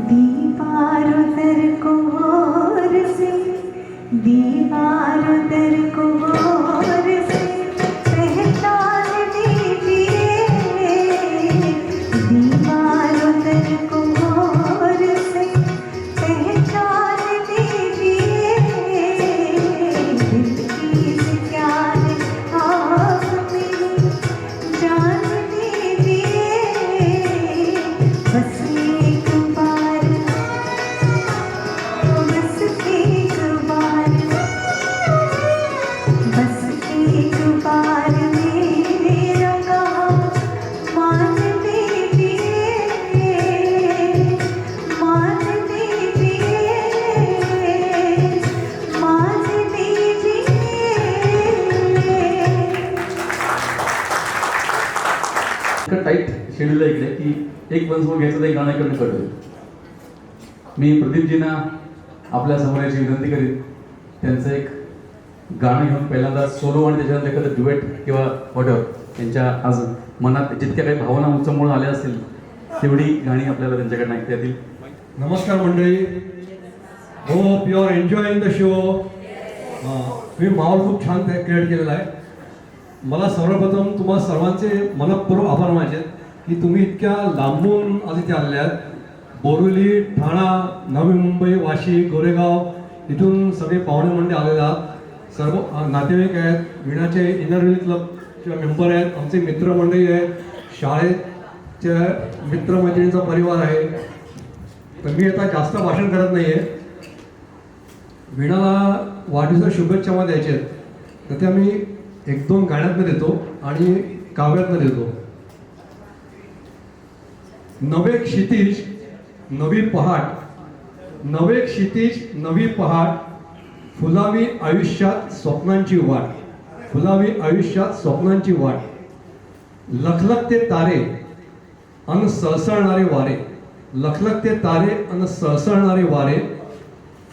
दीवार उधर को और से, दीवार उधर को और से पहचान लीजिए, दीवार उधर को और से पहचान लीजिए, दिल चीज क्या है आप मेरी जान लीजिए। बस एक बार, बस एक बार, बस एक बार मेरा कहा मान लीजिए, मान लीजिए, मान लीजिए। इतकं टाईट शेड्यूल आहे इकडे की एक वंशभूमी घ्यायचं तर एक गाणं इकडनं कट होईल. मी प्रदीपजींना आपल्या समोर याची विनंती करीन, त्यांचं एक गाणं घेऊन पहिल्यांदा सोलो आणि त्याच्यानंतर एखादं ड्युएट किंवा व्हॉटएव्हर त्यांच्या आज मनात जितक्या काही भावना उचमळून आल्या असतील तेवढी गाणी आपल्याला त्यांच्याकडनं ऐकता येतील. नमस्कार मंडळी, hope you are enjoying the show. मी माहोल खूप छान क्रिएट केलेला आहे. मला सर्वप्रथम तुम्हा सर्वांचे मनपूर्वक आभार मानायचे आहेत की तुम्ही इतक्या लांबून आज इथे आलेले आहेत. बोरिवली, ठाणा, नवी मुंबई, वाशी, गोरेगाव इथून सगळे पाहुणे मंडळी आलेले आहात. सर्व नातेवाईक आहेत, विणाचे इनर व्हील क्लबचे मेंबर आहेत, आमचे मित्रमंडळी आहेत, शाळेच्या मित्रमैत्रिणींचा परिवार आहे. तर मी आता जास्त भाषण करत नाही आहे. वीणाला वाढदिवसाच्या शुभेच्छा मला द्यायच्या आहेत, तर त्या मी एक दोन गाण्यातनं देतो आणि काव्यातनं देतो. नवे क्षितिज नवी पहाट, नवे क्षितिज नवी पहाट, फुलावी आयुष्यात स्वप्नांची वाट, फुलावी आयुष्यात स्वप्नांची वाट. लखलखते तारे अन सळसळणारे वारे, लखलखते तारे अन सळसळणारे वारे,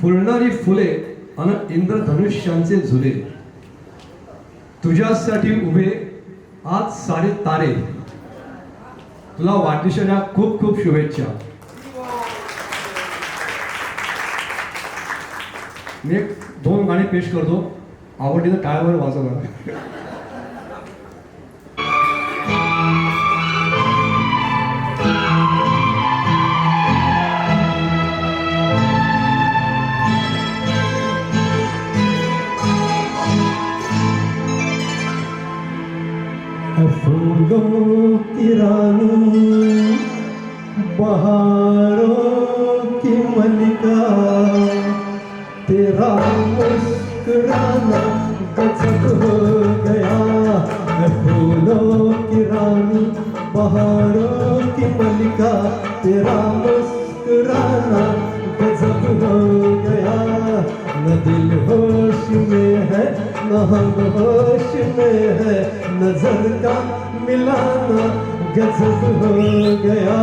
फुलणारी फुले अन इंद्रधनुष्यांचे झुले. तुझ्यासाठी उभे आज सारे तारे. तुला वाढदिवसाच्या खूप खूप शुभेच्छा. मी एक दोन गाणी पेश करतो, आवडीनं टाळ्यावर वाजवणार. फूलों की रानी, बहारों की मलिका, तेरा मुस्कुराना गजब हो गया. फूलों की रानी, बहारों की मलिका, तेरा मुस्कुराना गजब हो गया. न दिल होश में है न हम होश में है नजर का मिलाना गजब हो गया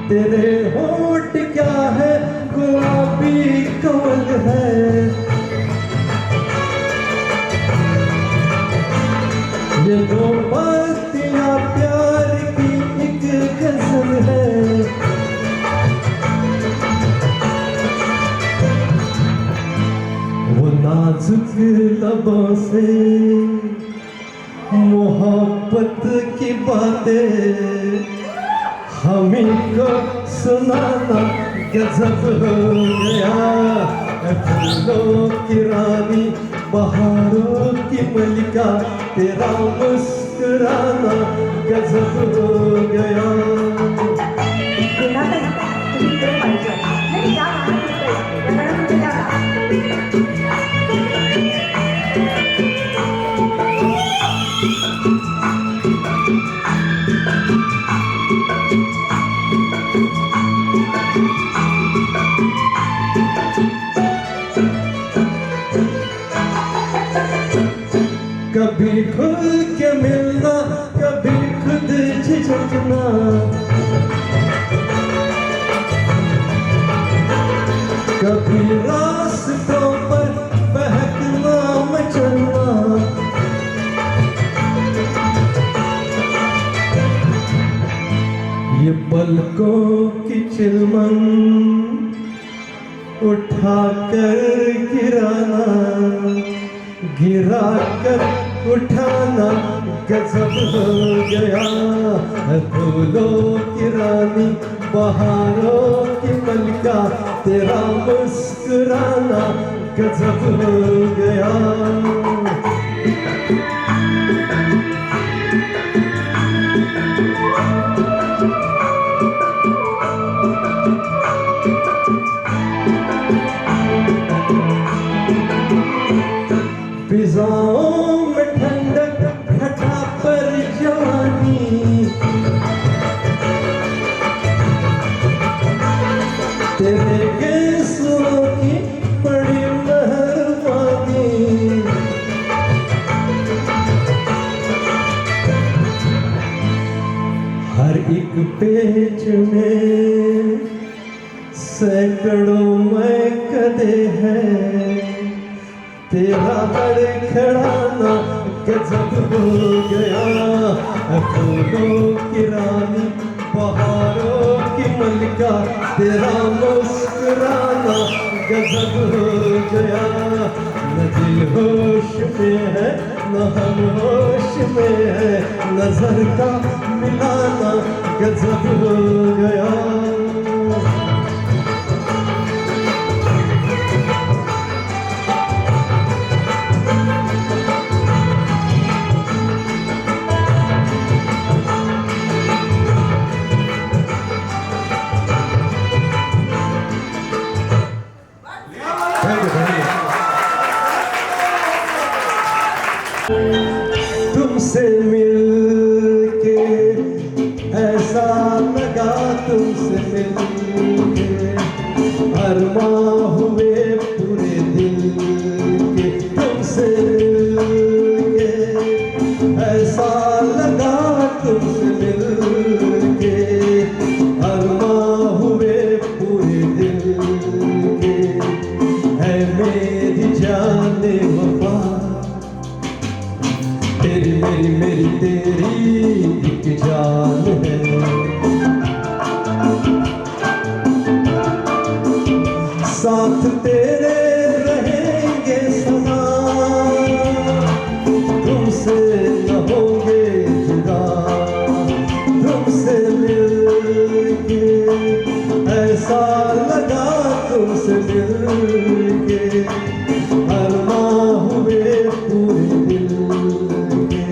तेरे होठ क्या है गुलाबी कमल है ये दो बातियां प्यार की एक गजल है वो नाजुक लबों से मोहब्बत की बातें हमी को सुनाना गजब हो गया फूलों की रानी बहारों की मलिका तेरा मुस्कुराना गजब हो गया तुम्ही इकडे पाहिजे नाही या गाण्यात तुमच्या कभी खुल के मिलना कभी खुद झिझकना कभी रास्तों पर बहकना मचलना ये पलकों की चिलमन उठा कर गिराना गिरा कर उठाना गजब हो गया फूलों की रानी बहारों की मलिका तेरा मुस्कुराना गजब हो गया फिजाओं में ठंडक घटा पर जवानी तेरे गेसों की बड़ी मेहरबानी हर एक पेच में सैकड़ों मैं कदे हैं तेरा बड़खड़ाना गजब हो गया फूलों की रानी बहारों की मलिका तेरा मुस्कुराना गजब हो गया न दिल होश में है न हम होश में है नजर का मिलाना गजब हो गया तुमसे मिलके ऐसा लगा तुमसे मिलके अरमां हुए पूरे दिल के तुमसे मिलके ऐसा लगा तुमसे मिलके अरमां हुए पूरे दिल के है मेरी जाने वफा तेरी मेरी मेरी तेरी एक जान है साथ तेरे रहेंगे सदा तुमसे न होंगे जुदा तुमसे मिलके ऐसा लगा तुमसे मिलके अरमां हुए पूरे दिल के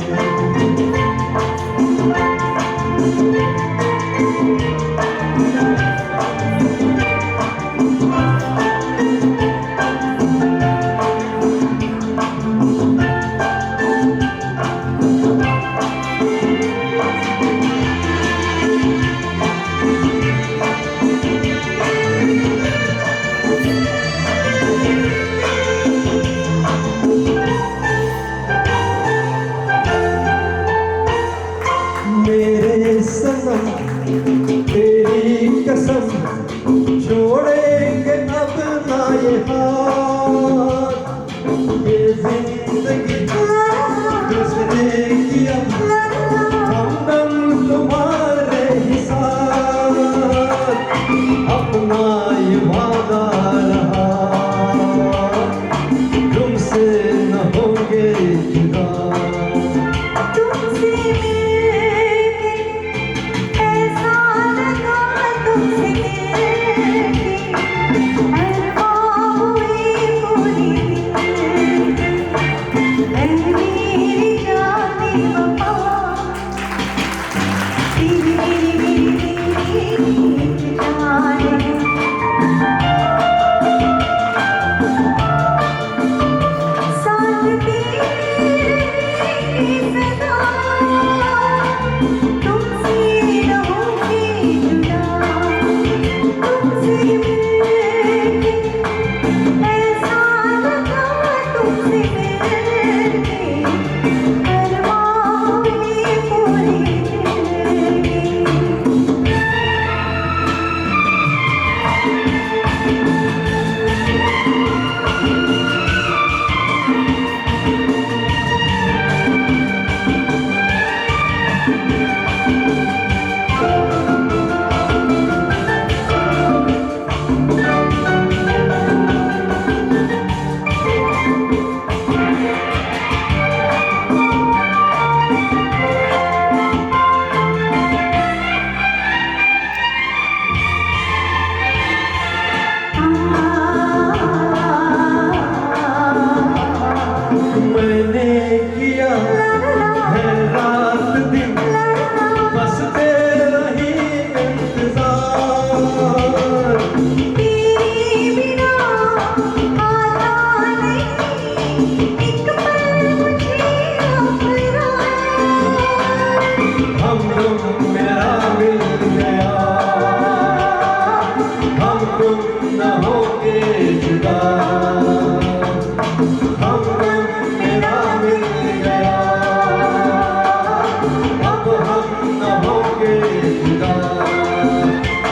तेरी कसम छोड़ेंगे अब ना ये हाथ, ये जिंदगी दूसरे की अब हमदम तुम्हारे ही साथ, अपना ये वादा रहा तुमसे न होंगे जुदा। तुमसे मिलके ऐसा लगा, तुमसे मिलके अरमां हुए पूरी दिल। ऐ मेरी जाने वफा, तेरी एक जान है। साथ तेरे सदा, तुमसे रहूंगी जुदा। तुमसे मिलके ऐसा लगा, तुमसे मिलके अरमां हुए पूरे दिल के। मैंने किया है रात दिन बस तेरा ही इंतजार। तेरे बिना आता नहीं एक पल मुझे अपराध। हम तुम मेरा मिल गया, हम तुम न होंगे जुदा। हम तुम मेरा मिल गया, अब हम न होंगे जुदा।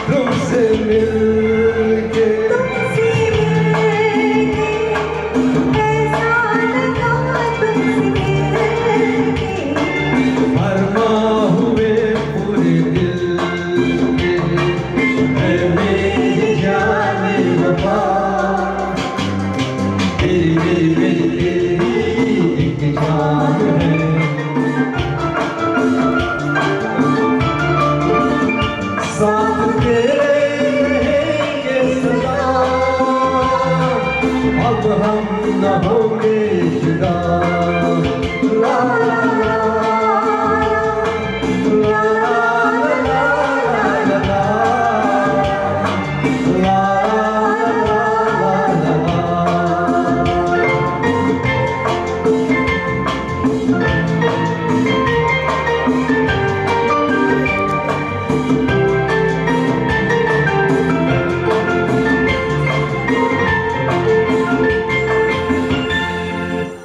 तुमसे मिलके तुमसे मिलके ऐसा लगा, तुमसे मिलके अरमां हुए पूरे दिल के। ऐ मेरी जाने वफा, तेरी एक जान है। साथ तेरे रहेंगे सदा, अब हम न होंगे जुदा। ला ला ला ला ला ला ला ला ला ला।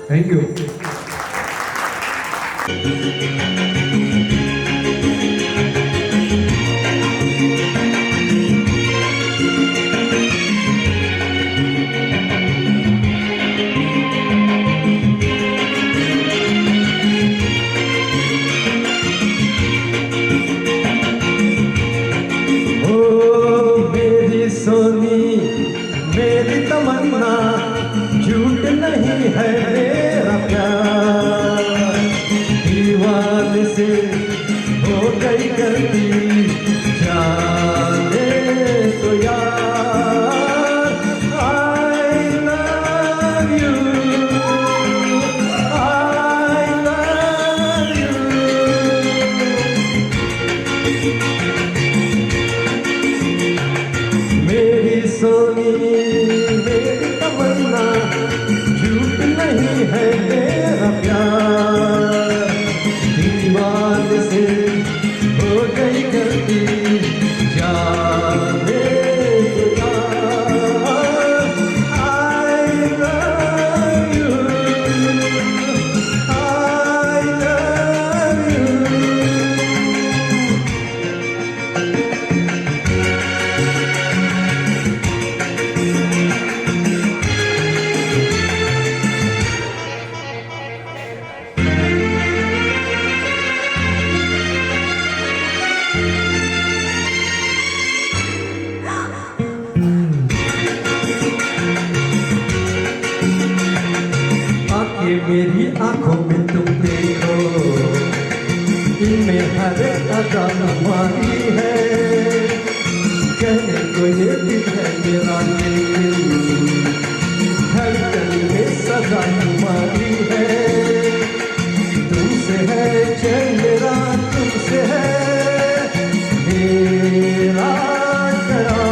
Thank you. ओ मेरी सोनी मेरी तमन्ना, झूठ नहीं है मेरा प्यार। दीवाने से हो गई गलती, जाने तो यार। I love you, I love you। मेरी सोनी मेरी तमन्ना, झूठ नहीं है मेरा प्यार। दीवाने से हो गई गलती, इनमें हर अदा हमारी है, कहने को ये दिल है मेरा लेकिन धड़कन में सदा तुम्हारी है। तुमसे है चैन मेरा, तुमसे है मेरा करार।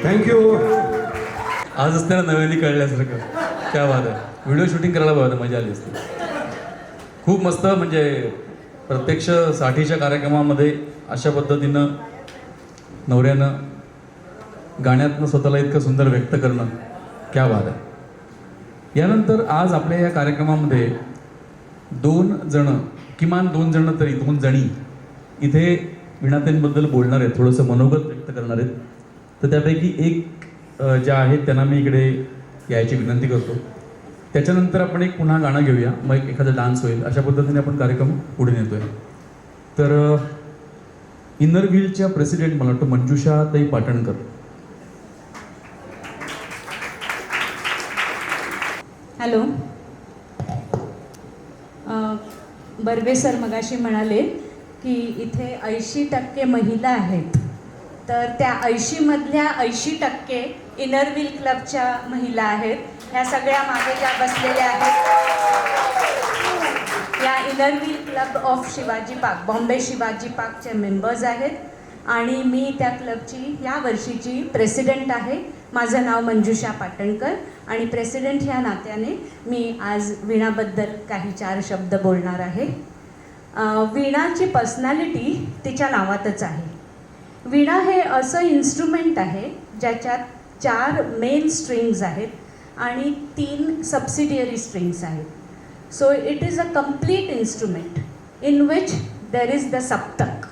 थँक्यू. आज असताना नव्याने कळल्यासारखं क्या बात आहे. व्हिडिओ शूटिंग करायला पाहिजे, मजा आली असते. खूप मस्त. म्हणजे प्रत्यक्ष साठीच्या कार्यक्रमामध्ये अशा पद्धतीनं नवऱ्यानं गाण्यातनं स्वतःला इतकं सुंदर व्यक्त करणं क्या बात आहे. यानंतर आज आपल्या या कार्यक्रमामध्ये 2 जणं, किमान 2 जणं तरी 2 जणी इथे वीणाताईंबद्दल बोलणार आहेत, थोडंसं मनोगत व्यक्त करणार आहेत. तर त्यापैकी एक ज्या आहेत त्यांना मी इकडे यायची विनंती करतो. त्याच्यानंतर आपण एक पुन्हा गाणं घेऊया, मग एखादा डान्स होईल. अशा पद्धतीने आपण कार्यक्रम पुढे नेतोय. तर इनर व्हीलच्या प्रेसिडेंट मला वाटतं मंजुषाताई पाटणकर. हॅलो. बर्वे सर मगाशी म्हणाले की इथे 80% महिला आहेत, तर त्या 80मधल्या 80% इनर व्हील क्लबच्या महिला आहेत. ह्या सगळ्या मागे ज्या बसलेल्या आहेत या inner wheel club of Shivaji park, Bombay Shivaji पार्कचे मेंबर्स आहेत आणि मी त्या क्लबची या वर्षीची प्रेसिडेंट आहे. माझं नाव मंजुषा पाटणकर आणि प्रेसिडेंट ह्या नात्याने मी आज वीणाबद्दल काही 4 शब्द बोलणार आहे. वीणाची पर्सनॅलिटी तिच्या नावातच आहे. वीणा हे असं इन्स्ट्रुमेंट आहे ज्याच्यात 4 मेन स्ट्रिंग्स आहेत आणि 3 सबसिडियरी स्ट्रिंग्स आहेत. So it is a complete instrument in which there is the saptak.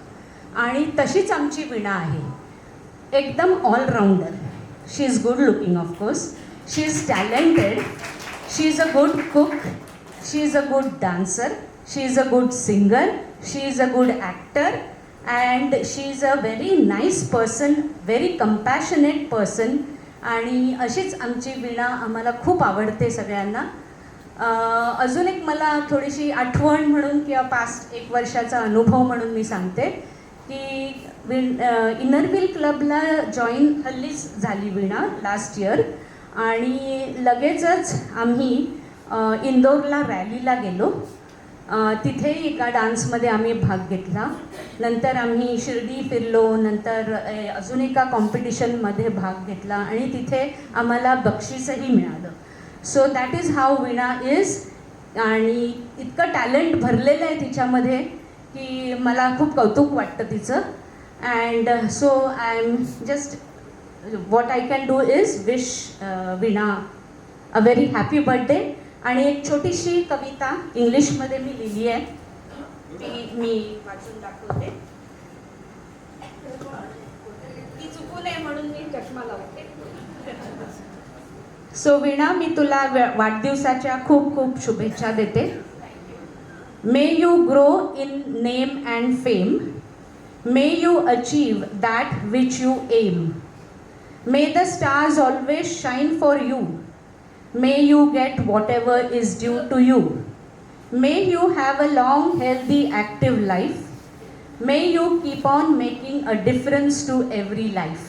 आणि तशीच आमची वीणा आहे, एकदम all rounder. She is good looking of course, she is talented, she is a good cook, she is a good dancer, she is a good singer, she is a good actor and she is a very nice person, very compassionate person. आणि अशीच आमची वीणा आम्हाला खूप आवडते सगळ्यांना. अजून एक मला थोडीशी आठवण म्हणून किंवा पास्ट 1 वर्षाचा अनुभव म्हणून मी सांगते की इनर व्हील क्लबला जॉईन हल्लीच झाली वीणा लास्ट इयर. आणि लगेचच आम्ही इंदोरला रॅलीला गेलो तिथे एका डान्समध्ये आम्ही भाग घेतला. नंतर आम्ही शिर्डी फिरलो. नंतर अजून एका कॉम्पिटिशनमध्ये भाग घेतला आणि तिथे आम्हाला बक्षीसही मिळालं. So that is how Veena is. आणि इतकं टॅलेंट भरलेलं आहे तिच्यामध्ये की मला खूप कौतुक वाटतं तिचं. And so I am just what I can do is wish Veena a very happy birthday. आणि एक छोटीशी कविता इंग्लिशमध्ये मी लिहिली आहे, ती मी वाचून दाखवते. ती चुकू नये म्हणून मी चष्मा लावते. सो वीणा, मी तुला वाढदिवसाच्या खूप खूप शुभेच्छा देते. May you grow in name and fame. May you achieve that which you aim. May the stars always shine for you. May you get whatever is due to you. May you have a long, healthy, active life. May you keep on making a difference to every life.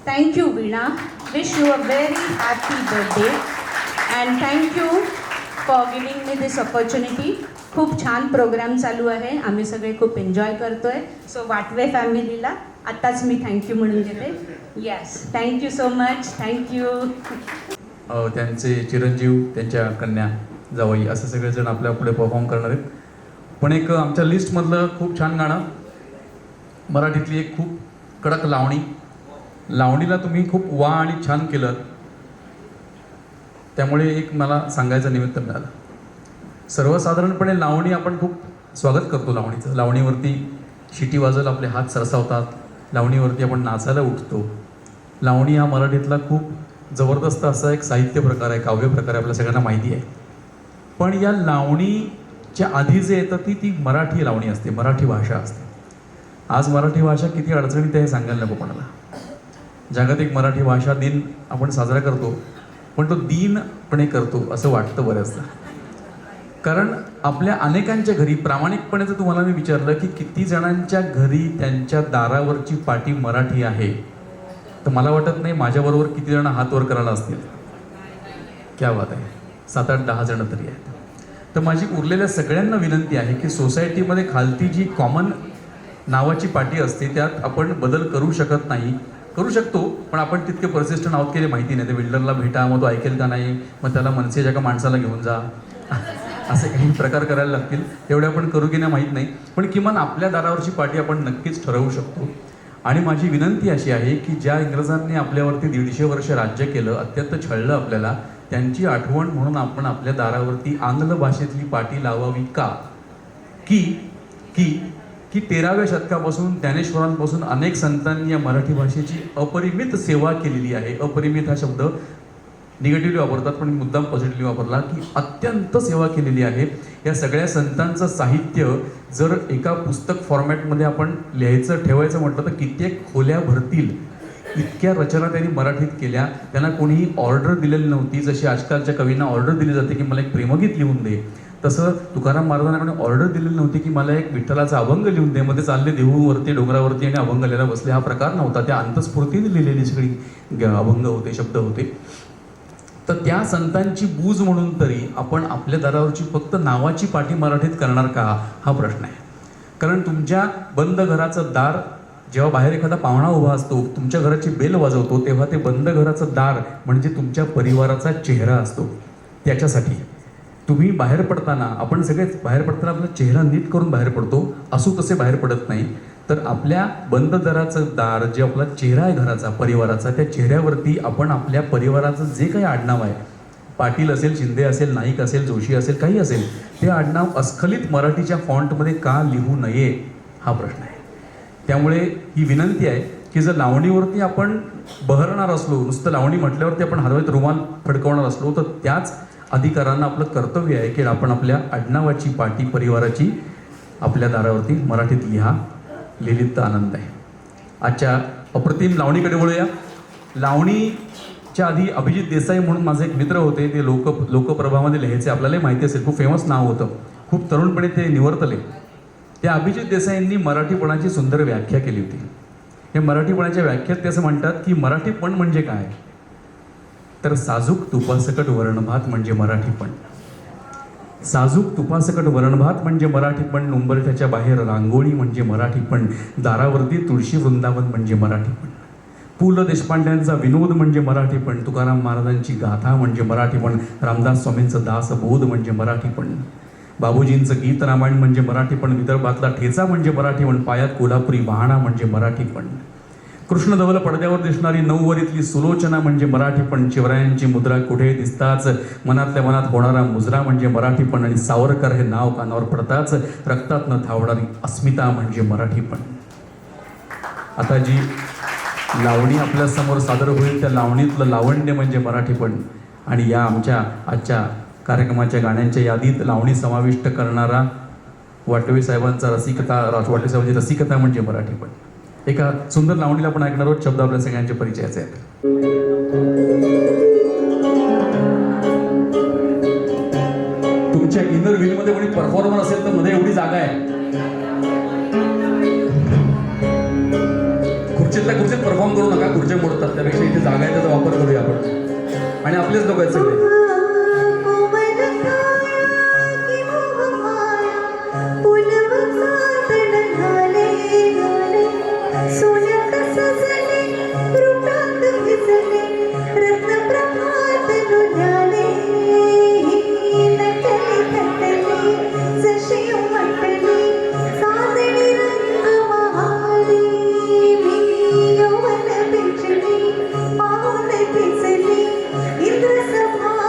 Thank you, Veena. Wish you a very happy birthday. And thank you for giving me this opportunity. खूप छान programme चालू आहे. आम्ही सगळे खूप enjoy करतोय. So Watve फॅमिलीला आत्ताच मी थँक्यू म्हणून घेते. Yes, thank you so much. Thank you. त्यांचे चिरंजीव, त्यांच्या कन्या, जावई असं सगळेजण आपल्या पुढे परफॉर्म करणार आहेत. पण एक आमच्या लिस्टमधलं खूप छान गाणं, मराठीतली एक खूप कडक लावणी. लावणीला तुम्ही खूप वा आणि छान केलं, त्यामुळे एक मला सांगायचं निमित्त मिळालं. सर्वसाधारणपणे लावणी आपण खूप स्वागत करतो लावणीचं. लावणीवरती शिटी वाजवलं आपले हात सरसावतात. लावणीवरती आपण नाचायला उठतो. लावणी हा मराठीतला खूप जबरदस्त असा एक साहित्य प्रकार आहे, काव्य प्रकार आहे, आपल्या सगळ्यांना माहिती आहे. पण या लावणीच्या आधी जे येतं ती मराठी लावणी असते, मराठी भाषा असते. आज मराठी भाषा किती अडचणीत आहे हे सांगायला नको कोणाला. जागतिक मराठी भाषा दिन आपण साजरा करतो, पण तो दीनपणे करतो असं वाटतं बऱ्याचदा. कारण आपल्या अनेकांच्या घरी, प्रामाणिकपणे जर तुम्हाला मी विचारलं की किती जणांच्या घरी त्यांच्या दारावरची पाटी मराठी आहे, तर मला वाटत नाही माझ्याबरोबर किती जण हात वर करायला असतील. क्या बात आहे, 7-8-10 जण तरी आहेत. तर माझी उरलेल्या सगळ्यांना विनंती आहे की सोसायटीमध्ये खालती जी कॉमन नावाची पाटी असते त्यात आपण बदल करू शकत नाही. करू शकतो, पण आपण तितके परसिस्टंट आहोत की ते माहिती नाही. ते बिल्डरला भेटा, मग तो ऐकेल का नाही, मग त्याला मनसेच्या का माणसाला घेऊन जा, असे काही प्रकार करायला लागतील. तेवढे आपण करू की नाही माहीत नाही, पण किमान आपल्या दारावरची पाटी आपण नक्कीच ठरवू शकतो. आणि माझी विनंती अशी आहे की ज्या इंग्रजांनी आपल्यावरती 150 वर्ष राज्य केलं, अत्यंत छळलं आपल्याला, त्यांची आठवण म्हणून आपण आपल्या दारावरती आंग्ल भाषेतली पाटी लावावी का? की 13व्या शतकापासून, ज्ञानेश्वरांपासून अनेक संतांनी या मराठी भाषेची अपरिमित सेवा केलेली आहे. अपरिमित हा शब्द निगेटिव्हली वापरतात, पण मुद्दाम पॉझिटिव्हली वापरला की अत्यंत सेवा केलेली आहे. या सगळ्या संतांचं साहित्य जर एका पुस्तक फॉर्मॅटमध्ये आपण लिहायचं ठेवायचं म्हटलं तर कित्येक खोल्या भरतील. इतक्या रचना त्यांनी मराठीत केल्या. त्यांना कोणीही ऑर्डर दिलेली नव्हती. जशी आजकालच्या कवींना ऑर्डर दिली जाते की मला एक प्रेमगीत लिहून दे, तसं तुकाराम महाराजांना ऑर्डर दिलेली नव्हती की मला एक विठ्ठलाचा अभंग लिहून दे, मध्ये चालले देहूवरती डोंगरावरती आणि अभंग लिहायला बसले. हा प्रकार नव्हता. त्या अंतस्फूर्तीने लिहिलेली सगळी अभंग होते, शब्द होते. तर त्या संतांची बूज म्हणून तरी आपण आपल्या दारावरची फक्त नावाची पाटी मराठीत करणार का, हा प्रश्न आहे. कारण तुमच्या बंद घराचं दार, जेव्हा बाहेर एखादा पाहुणा उभा असतो, तुमच्या घराची बेल वाजवतो, तेव्हा ते बंद घराचं दार म्हणजे तुमच्या परिवाराचा चेहरा असतो. त्याच्यासाठी तुम्ही बाहेर पडताना, आपण सगळेच बाहेर पडताना आपला चेहरा नीट करून बाहेर पडतो, असू तसे बाहेर पडत नाही. तर आपल्या बंद दराचं दार, जे आपला चेहरा आहे घराचा, परिवाराचा, त्या चेहऱ्यावरती आपण आपल्या परिवाराचं जे काही आडनाव आहे, पाटील असेल, शिंदे असेल, नाईक असेल, जोशी असेल, काही असेल, ते आडनाव अस्खलित मराठीच्या फॉन्टमध्ये का लिहू नये, हा प्रश्न आहे. त्यामुळे ही विनंती आहे की जर लावणीवरती आपण बहरणार असलो, नुसतं लावणी म्हटल्यावरती आपण हलवत रुमाल फडकवणार असलो, तर त्याच अधिकारांना आपलं कर्तव्य आहे की आपण आपल्या आडनावाची पाटी परिवाराची आपल्या दारावरती मराठीत लिहा. लिहिलीत तर आनंद आहे. आजच्या अप्रतिम लावणीकडे वळूया. लावणीच्या आधी अभिजित देसाई म्हणून माझे एक मित्र होते, ते लोकप्रभामध्ये लिहायचे, आपल्यालाही माहिती असेल, खूप फेमस नाव होतं. खूप तरुणपणे ते निवर्तले. त्या अभिजित देसाईंनी मराठीपणाची सुंदर व्याख्या केली होती. हे मराठीपणाच्या व्याख्यात ते असं म्हणतात की मराठीपण म्हणजे काय, तर साजूक तुपासकट वर्णभात म्हणजे मराठीपण. साजूक तुपासकट वरणभात म्हणजे मराठीपण, उंबरठ्याच्या बाहेर रांगोळी म्हणजे मराठीपण, दारावरती तुळशी वृंदावन म्हणजे मराठीपण, पु ल देशपांड्यांचा विनोद म्हणजे मराठीपण, तुकाराम महाराजांची गाथा म्हणजे मराठीपण, रामदास स्वामींचं दासबोध म्हणजे मराठीपण, बाबूजींचं गीत रामायण म्हणजे मराठीपण, विदर्भातला ठेचा म्हणजे मराठीपण, पायात कोल्हापुरी वाहणा म्हणजे मराठीपण, कृष्णधवल पडद्यावर दिसणारी नऊवरीतली सुलोचना म्हणजे मराठीपण, शिवरायांची मुद्रा कुठे दिसताच मनातल्या मनात होणारा मुजरा म्हणजे मराठीपण, आणि सावरकर हे नाव कानावर पडताच रक्तात न थावणारी अस्मिता म्हणजे मराठीपण. आता जी लावणी आपल्यासमोर सादर होईल त्या लावणीतलं लावण्य म्हणजे मराठीपण, आणि या आमच्या आजच्या कार्यक्रमाच्या गाण्यांच्या यादीत लावणी समाविष्ट करणारा वाटवे साहेबांची रसिकता म्हणजे मराठीपण. एका सुंदर लावणीला आपण ऐकणार आहोत. शब्द आपल्या सगळ्यांचे परिचयाचे आहेत. तुमच्या इनर व्हील मध्ये कोणी परफॉर्मर असेल तर मध्ये एवढी जागा आहे, खुर्चीतल्या खुर्चीत परफॉर्म करू नका, खुर्च्या मोडतात, त्यापेक्षा इथे जागा आहे त्याचा वापर करूया आपण. आणि आपलेच लोक आहेत सगळे. इंद्र सभा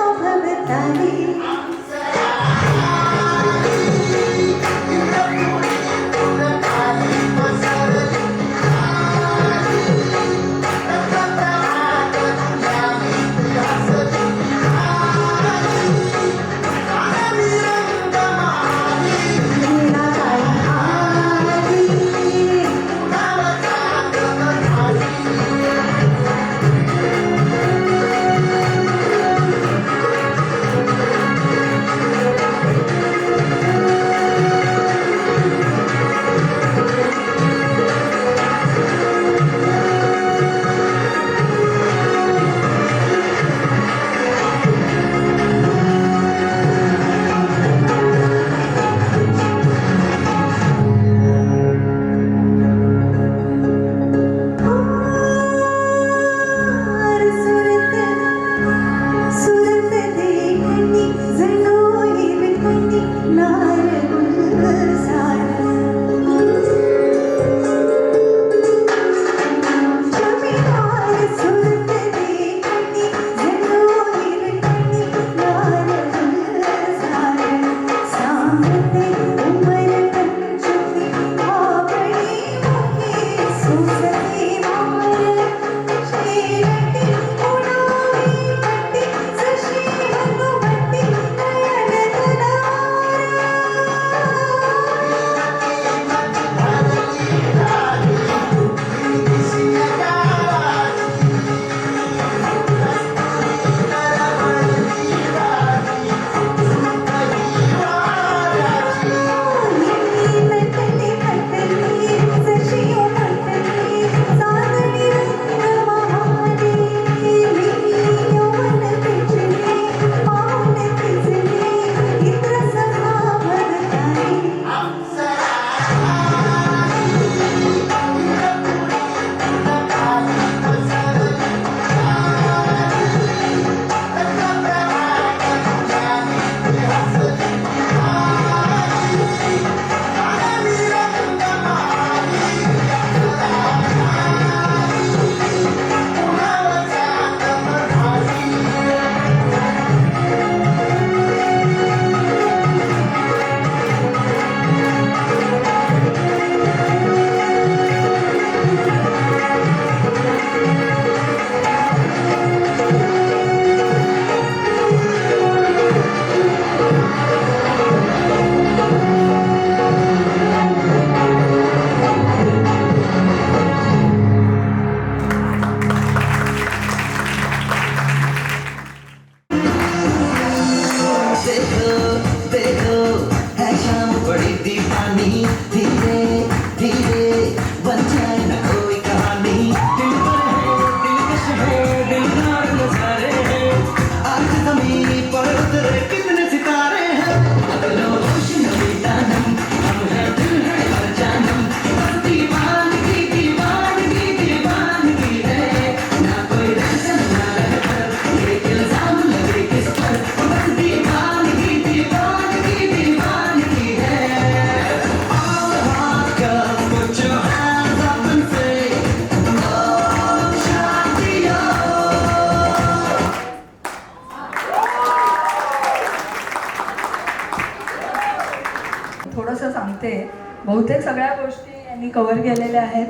सगळ्या गोष्टी यांनी कव्हर केलेल्या आहेत.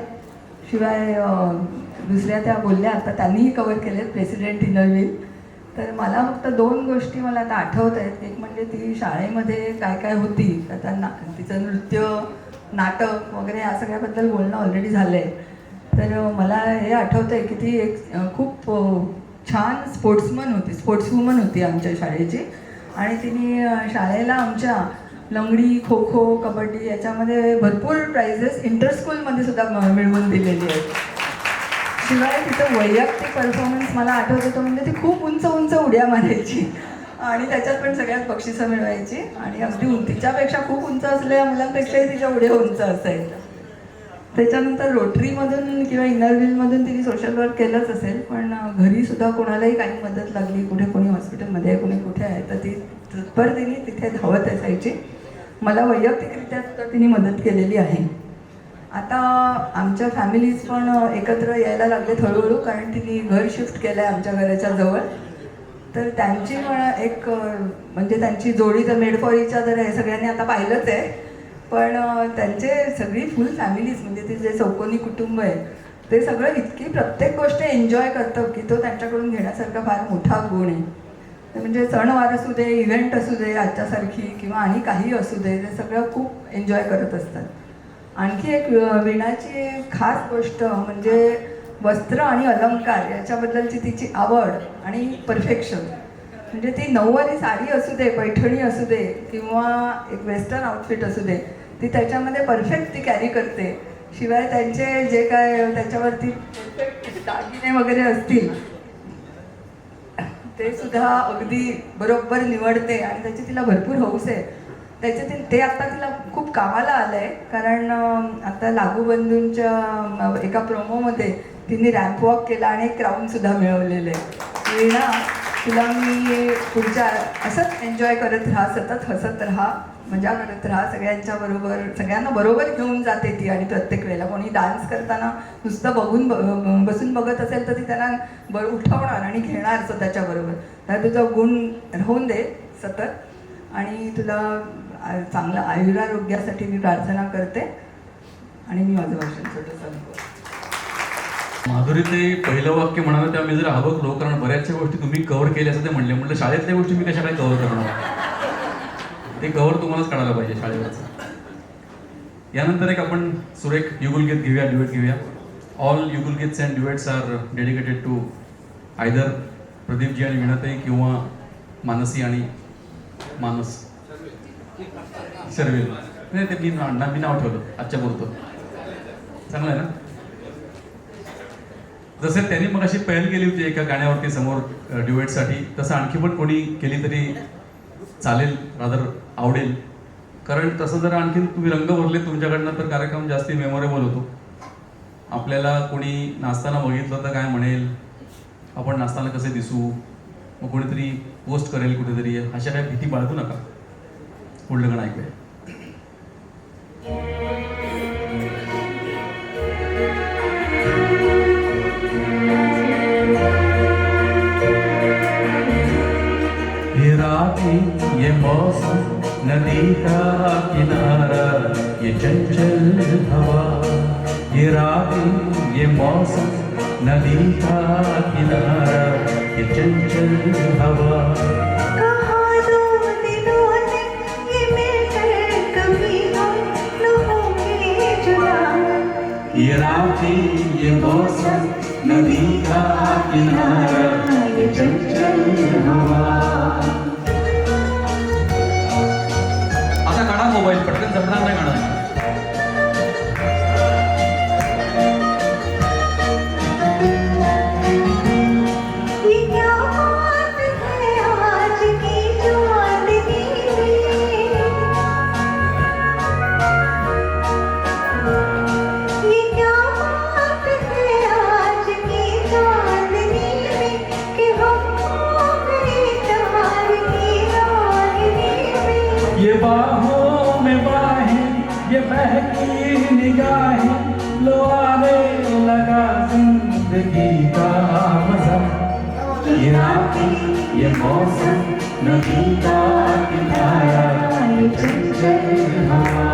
शिवाय दुसऱ्या त्या बोलल्या आता त्यांनीही कव्हर केलेत प्रेसिडेंट इनरव्हील. तर मला फक्त 2 गोष्टी मला आता आठवत आहेत. एक म्हणजे ती शाळेमध्ये काय काय होती, आता तिचं नृत्य, नाटक वगैरे या सगळ्याबद्दल बोलणं ऑलरेडी झालं आहे. तर मला हे आठवतं आहे की ती एक खूप छान स्पोर्ट्समन होती, स्पोर्ट्सवुमन होती आमच्या शाळेची. आणि तिने शाळेला आमच्या लंगडी, खो खो, कबड्डी याच्यामध्ये भरपूर प्राइजेस इंटरस्कूलमध्ये सुद्धा मिळवून दिलेली आहेत. शिवाय तिचं वैयक्तिक परफॉर्मन्स मला आठवत होतं म्हणजे ती खूप उंच उंच उड्या मारायची आणि त्याच्यात पण सगळ्यात बक्षिसं मिळवायची. आणि अगदी तिच्यापेक्षा खूप उंच असलेल्या मुलांपेक्षाही तिच्या उड्या उंच असायच्या. त्याच्यानंतर रोटरीमधून किंवा इनरव्हीलमधून तिने सोशल वर्क केलंच असेल, पण घरीसुद्धा कोणालाही काही मदत लागली, कुठे कोणी हॉस्पिटलमध्ये आहे, कोणी कुठे आहे, तर ती तत्परतेने तिथे धावत असायची. मला वैयक्तिकरित्या सुद्धा तिने मदत केलेली आहे. आता आमच्या फॅमिलीज पण एकत्र यायला लागलेत हळूहळू, कारण तिने घर शिफ्ट केलं आहे आमच्या घराच्या जवळ. तर त्यांची मला एक म्हणजे त्यांची जोडी तर मेड फॉर इच अदर आहे, सगळ्यांनी आता पाहिलंच आहे. पण त्यांचे सगळी फुल फॅमिलीज म्हणजे ते जे चौकोनी कुटुंब आहे ते सगळं इतकी प्रत्येक गोष्ट एन्जॉय करतं की तो त्यांच्याकडून घेण्यासारखा फार मोठा गुण आहे. म्हणजे सणवार असू दे, इव्हेंट असू दे आजच्यासारखी किंवा आणि काही असू दे, ते सगळं खूप एन्जॉय करत असतात. आणखी एक वीणाची खास गोष्ट म्हणजे वस्त्र आणि अलंकार याच्याबद्दलची तिची आवड आणि परफेक्शन. म्हणजे ती नऊवारी साडी असू दे, पैठणी असू दे किंवा एक वेस्टर्न आउटफिट असू दे, ती त्याच्यामध्ये परफेक्ट ती कॅरी करते. शिवाय त्यांचे जे काय त्याच्यावरती परफेक्ट दागिने वगैरे असतील ते सुद्धा अगदी बरोबर निवडते आणि त्याची तिला भरपूर हौस आहे. त्याचे ते आता तिला खूप कामाला आलं आहे, कारण आता लागूबंधूंच्या एका प्रोमोमध्ये तिने रॅम्प वॉक केला आणि एक क्राऊनसुद्धा मिळवलेलं आहे. वीणा, तुला मी पुढच्या असंच एन्जॉय करत राहा, सतत हसत राहा, मजा करत राहा सगळ्यांच्या बरोबर, सगळ्यांना बरोबर घेऊन जाते ती. आणि प्रत्येक वेळेला कोणी डान्स करताना नुसतं बसून बघत असेल तर ती त्यांना उठवणार आणि घेणार स्वतःच्या बरोबर. तर तुझा गुण राहून दे सतत आणि तुला चांगलं आयुरारोग्यासाठी मी प्रार्थना करते आणि मी माझं भाषण छोटं सांगतो. माधुरी ते पहिलं वाक्य म्हणालं तेव्हा मी जर हवकलो, कारण बऱ्याचशा गोष्टी तुम्ही कव्हर केल्या असं ते म्हटलं शाळेतल्या गोष्टी मी कशा काय कव्हर करणार, ते कव्हर तुम्हालाच काढायला पाहिजे शाळेवरचं. यानंतर एक आपण सुरेख युगुलगीत घेऊया, ड्युएट घेऊया. ऑल युगुलगीट्स and duets are dedicated to either Pradeepji आणि वीणाताई किंवा मानसी आणि मानस शर्विल. नाही ते मी नाव ठेवलं आजच्या पुरतं, चांगलं आहे ना. जसे त्यांनी मग अशी पहल केली होती एका गाण्यावरती समोर ड्युएटसाठी, तसं आणखी पण कोणी केली तरी चालेल, रादर आवडेल. कारण तसं जर आणखीन तुम्ही रंग भरले तुमच्याकडनं तर कार्यक्रम जास्ती मेमोरेबल होतो. आपल्याला कोणी नाचताना बघितलं तर काय म्हणेल, आपण नाचताना कसे दिसू, मग कोणीतरी पोस्ट करेल कुठेतरी, अशा काही भीती बाळगू नका. पुढलं गाणं ऐकूया. ये रातें, ये मौसम, नदी का किनारा, ये चंचल हवा. ये रातें, ये मौसम, नदी का किनारा, ये चंचल हवा. कहाँ दो दिलों ने ये मिलकर कभी हम न होंगे जुदा. ये रातें, ये मौसम, नदी का किनारा, ये चंचल हवा. आता काढा मोबाईल, पटकन जमणार नाही गाणं. ये क्या बात है आज की जवानी में. ये क्या बात है आज की जवानी में कि हम अपने प्यार की रागनी में. ये बाहों में बाहें, ये बहकी निगाहें, लो आने लगा जिंदगी का मजा. ये रातें, ये मौसम, नदी का किनारा, ये चंचल हवा.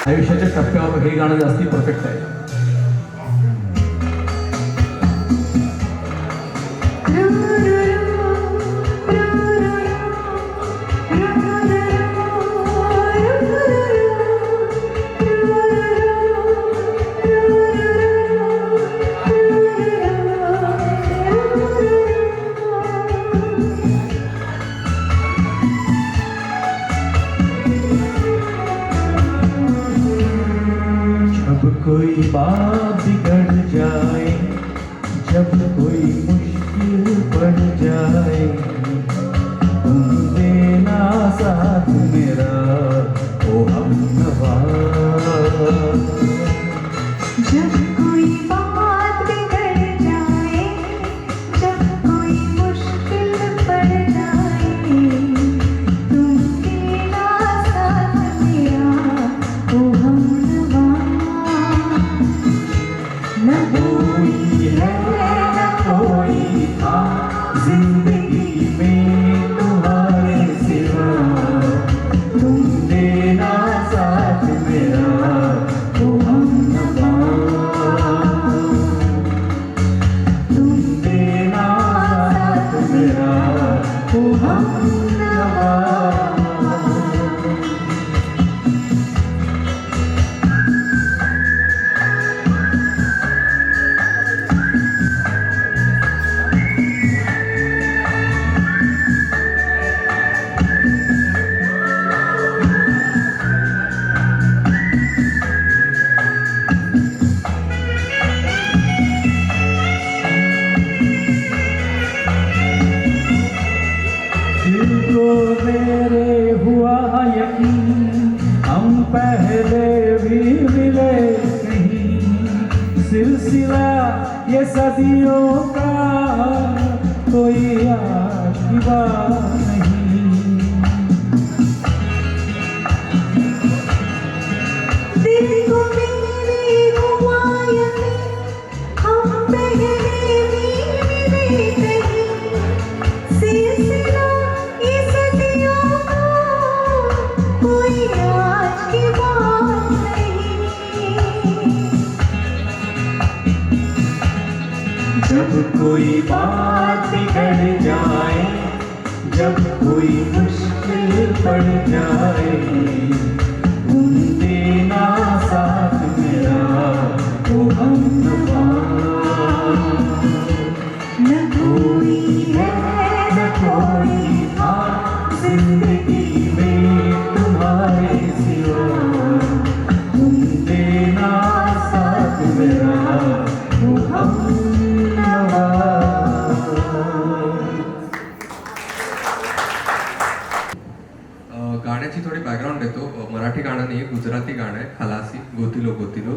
आयुष्याच्या टप्प्यावर हे गाणं जास्ती परफेक्ट आहे. जब कोई बात बिगड़ जाए, जब कोई मुश्किल पड़ जाए, तुम देना साथ मेरा ओ हमनवा. जब कोई बात बिगड़ जाए, जब कोई मुश्किल पड़ जाए, तुम देना साथ मेरा ओ हमनवा. न कोई है न कोई था जिंदगी में तुम्हारे सिवा, तुम देना साथ मेरा ओ हमनवा. तुम देना साथ मेरा ओ हमनवा. दिल को मेरे हुआ यकीन, हम पहले भी मिले कहीं. सिलसिला ये सदियों का, कोई आज की बात नहीं. दिल को मेरे हुआ यकीन, हम पहले भी मिले कहीं. सिलसिला ये सदियों का, कोई आज की बात नहीं. जब कोई बात बिगड़ जाए, जब कोई मुश्किल पड़ जाए, तुम देना साथ मेरा ओ हमनवा. न कोई है न कोई था जिंदगी में तुम्हारे सिवा, तुम देना साथ मेरा ओ हमनवा. गाण्याची थोडी बॅकग्राऊंड देतो. मराठी गाणं नाही, गुजराती गाणं आहे, खलासी गोतिलो गोतिलो.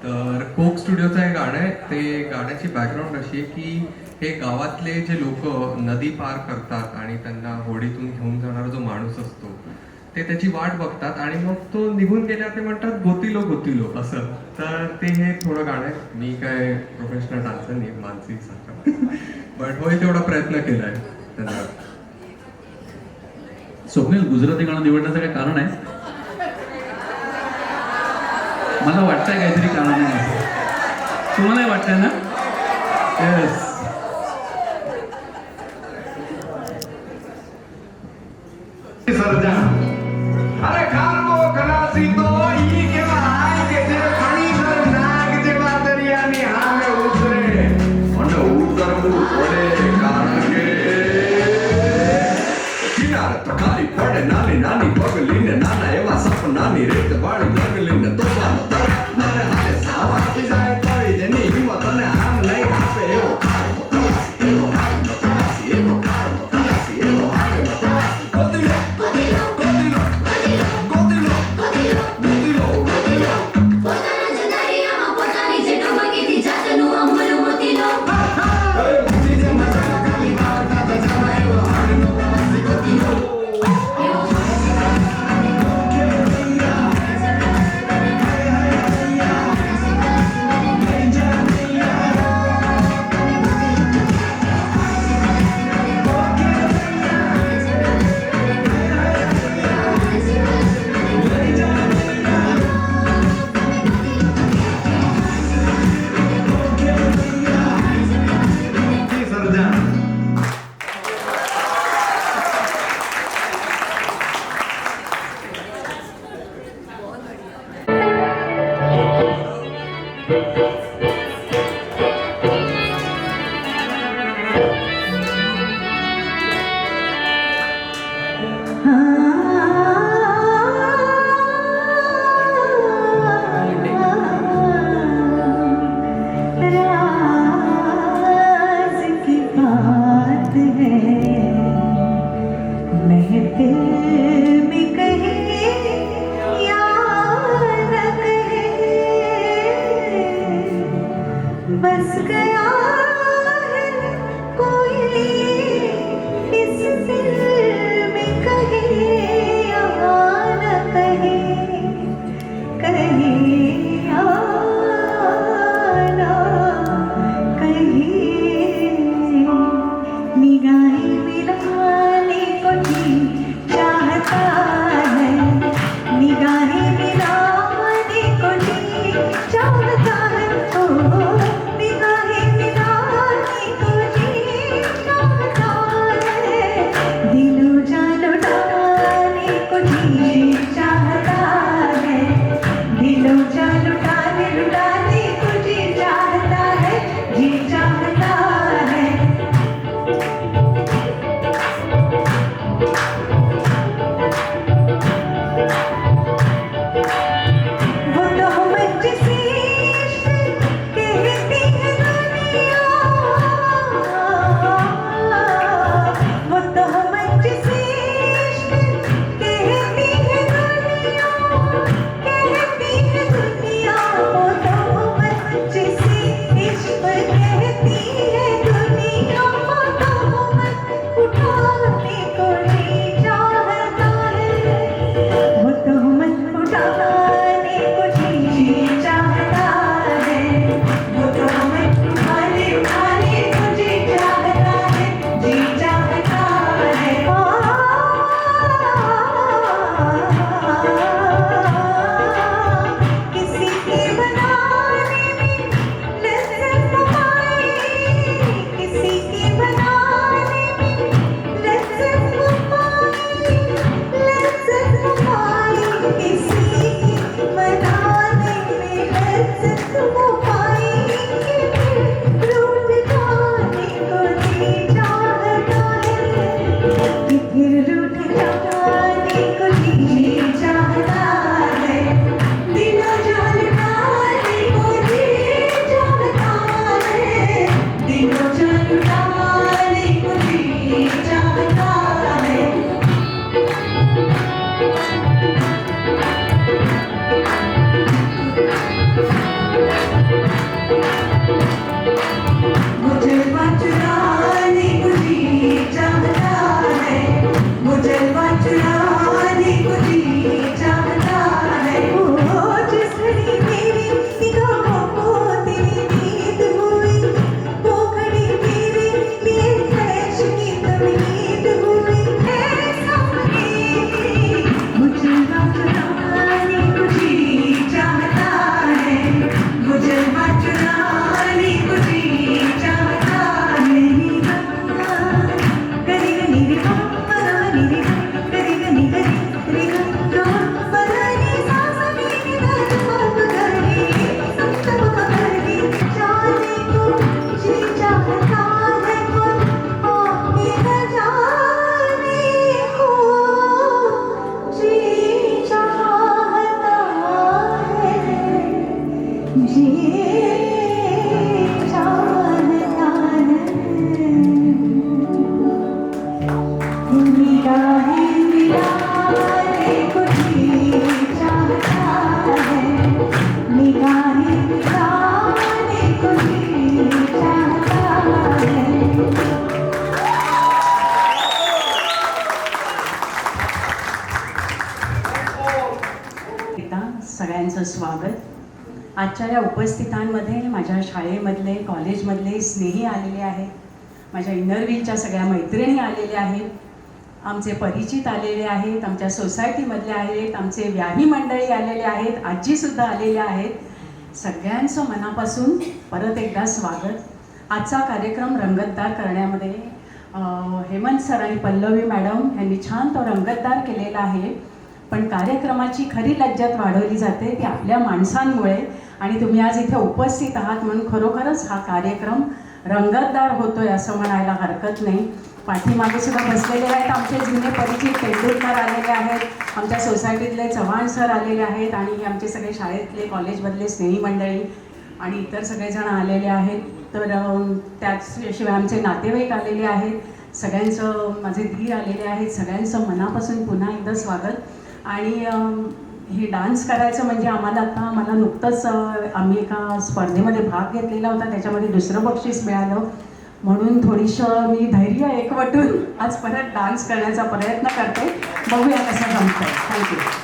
तर कोक स्टुडिओचं हे गाणं आहे. ते गाण्याची बॅकग्राऊंड अशी आहे की हे गावातले जे लोक नदी पार करतात आणि त्यांना होडीतून घेऊन जाणारा जो माणूस असतो ते त्याची वाट बघतात आणि मग तो निघून गेल्यावर ते म्हणतात गोतिलो गोतिलो असं. तर ते हे थोडं गाणं आहे. मी काय प्रोफेशनल डान्सर नाही, मानसिक सारखं, बट होय तेवढा प्रयत्न केला आहे. धन्यवाद. स्वप्नील, गुजराती गाणं निवडण्याचं काय कारण आहे? मला वाटतंय काहीतरी कारण आहे. तुम्हालाही वाटतंय ना? येस. अरे खारबो खलासी तो ई केवा आय के जे खणी सर नाग जेवा दरियानी हामे उतरे અને ઉતરવું પડે કારણ કે કિનારે તો ખાલી પડે નાની નાની પગલીને નાના એવા સપનાની રેત વાળી પગલીને તોફાનો તર મને હાલે સાવા થઈ જાય તળી જેની હિંમત અને આમ નહીં આપે એવો ખારબો ખલાસી એવો હારબો ખલાસી એવો ખારબો ખલાસી એવો હારબો ખલાસી ગોતિલો ગોતિલો ગોતિલો ગોતિલો ગોતિલો ગોતિલો પોતાના જનારીયામાં પોતાની જે ઢમકીથી જાતનું અમલું મોતીલો. Gotilo. राज की बात है महफिल में कहे या न कहे बस गया है कोई इस दिल में कहे या न कहे कहे या ना कहे निगाहें मिलाने को जी चाहता है निगाहें मिलाने को जी चाहता है ओ निगाहें मिलाने को जी चाहता है दिलो जान लुटाने को जी चाहता है दिलो जान लुटाने को जी चाहता है जी चाहता है वो तो मुझसे कहती है दुनिया वो तो मुझसे कहती है दुनिया कहती है दुनिया वो तो मुझसे इश्क कहती है दुनिया वो तो उठाने को जी चाहता है वो तो मन उठाने को जी चाहता है वो तो मन उठाने को जी चाहता है जी चाहता है किसी के बनाने में लज्जत पाई किसी के बनाने में लज्जत पाई किसी के बनाने में लज्जत पाई रूठ जाने को जी चाहता है कि फिर रूठ जाने को जी चाहता है दिलो जान लुटाने को जी चाहता है दिलो जान लुटाने को जी चाहता है मुझे चुराने को जी चाहता है मुझे चुराने को जी चाहता है ओ जिस घड़ी मेरी निगाहों को तेरी नींद हुई वो घड़ी मेरे लिए ख्वाहिश की तमहीद हुई ऐसा मुझे चुराने को जी चाहता है मुझे चुराने को जी चाहता है करेगा नीरे परा नीरे करेगा नीरे करेगा तो परानी सांस मेरी दर्द गरी सब गरी जाने को जी चाहता है कौन आगे न जाने को जी चाहता है जी चाहता है निगाहें मिलाने को जी चाहता है निगाहें मिलाने को जी चाहता है सगळ्यांचं स्वागत आजच्या या उपस्थितांमध्ये माझ्या शाळेमधले कॉलेजमधले स्नेही आलेले आहेत माझ्या इनरव्हीलच्या सगळ्या मैत्रिणी आलेल्या आहेत आमचे परिचित आलेले आहेत आमच्या सोसायटीमधले आहेत आमचे व्याही मंडळी आलेले आहेत आजीसुद्धा आलेल्या आहेत सगळ्यांचं मनापासून परत एकदा स्वागत आजचा कार्यक्रम रंगतदार करण्यामध्ये हेमंत सर आणि पल्लवी मॅडम यांनी छान तो रंगतदार केलेला आहे पण कार्यक्रमाची खरी लज्जत वाढवली जाते ती आपल्या माणसांमुळे आणि तुम्ही आज इथे उपस्थित आहात म्हणून खरोखरच हा कार्यक्रम रंगतदार होतोय असं म्हणायला हरकत नाही. पाठीमागे सुद्धा बसलेले आहेत आमचे जुने परिचित तेंडुलकर आलेले आहेत, आमच्या सोसायटीतले चव्हाण सर आलेले आहेत आणि हे आमचे सगळे शाळेतले कॉलेजमधले स्नेही मंडळी आणि इतर सगळेजण आलेले आहेत. तर त्याशिवाय आमचे नातेवाईक आलेले आहेत, सगळ्यांचं माझे धीर आलेले आहेत, सगळ्यांचं मनापासून पुन्हा एकदा स्वागत. आणि हे डान्स करायचं म्हणजे आम्हाला आता मला नुकतंच आम्ही एका स्पर्धेमध्ये भाग घेतलेला होता, त्याच्यामध्ये दुसरं बक्षीस मिळालं म्हणून थोडीसं मी धैर्य एकवटून आज परत डान्स करण्याचा प्रयत्न करते. बघूया कसं जमतं. थँक्यू.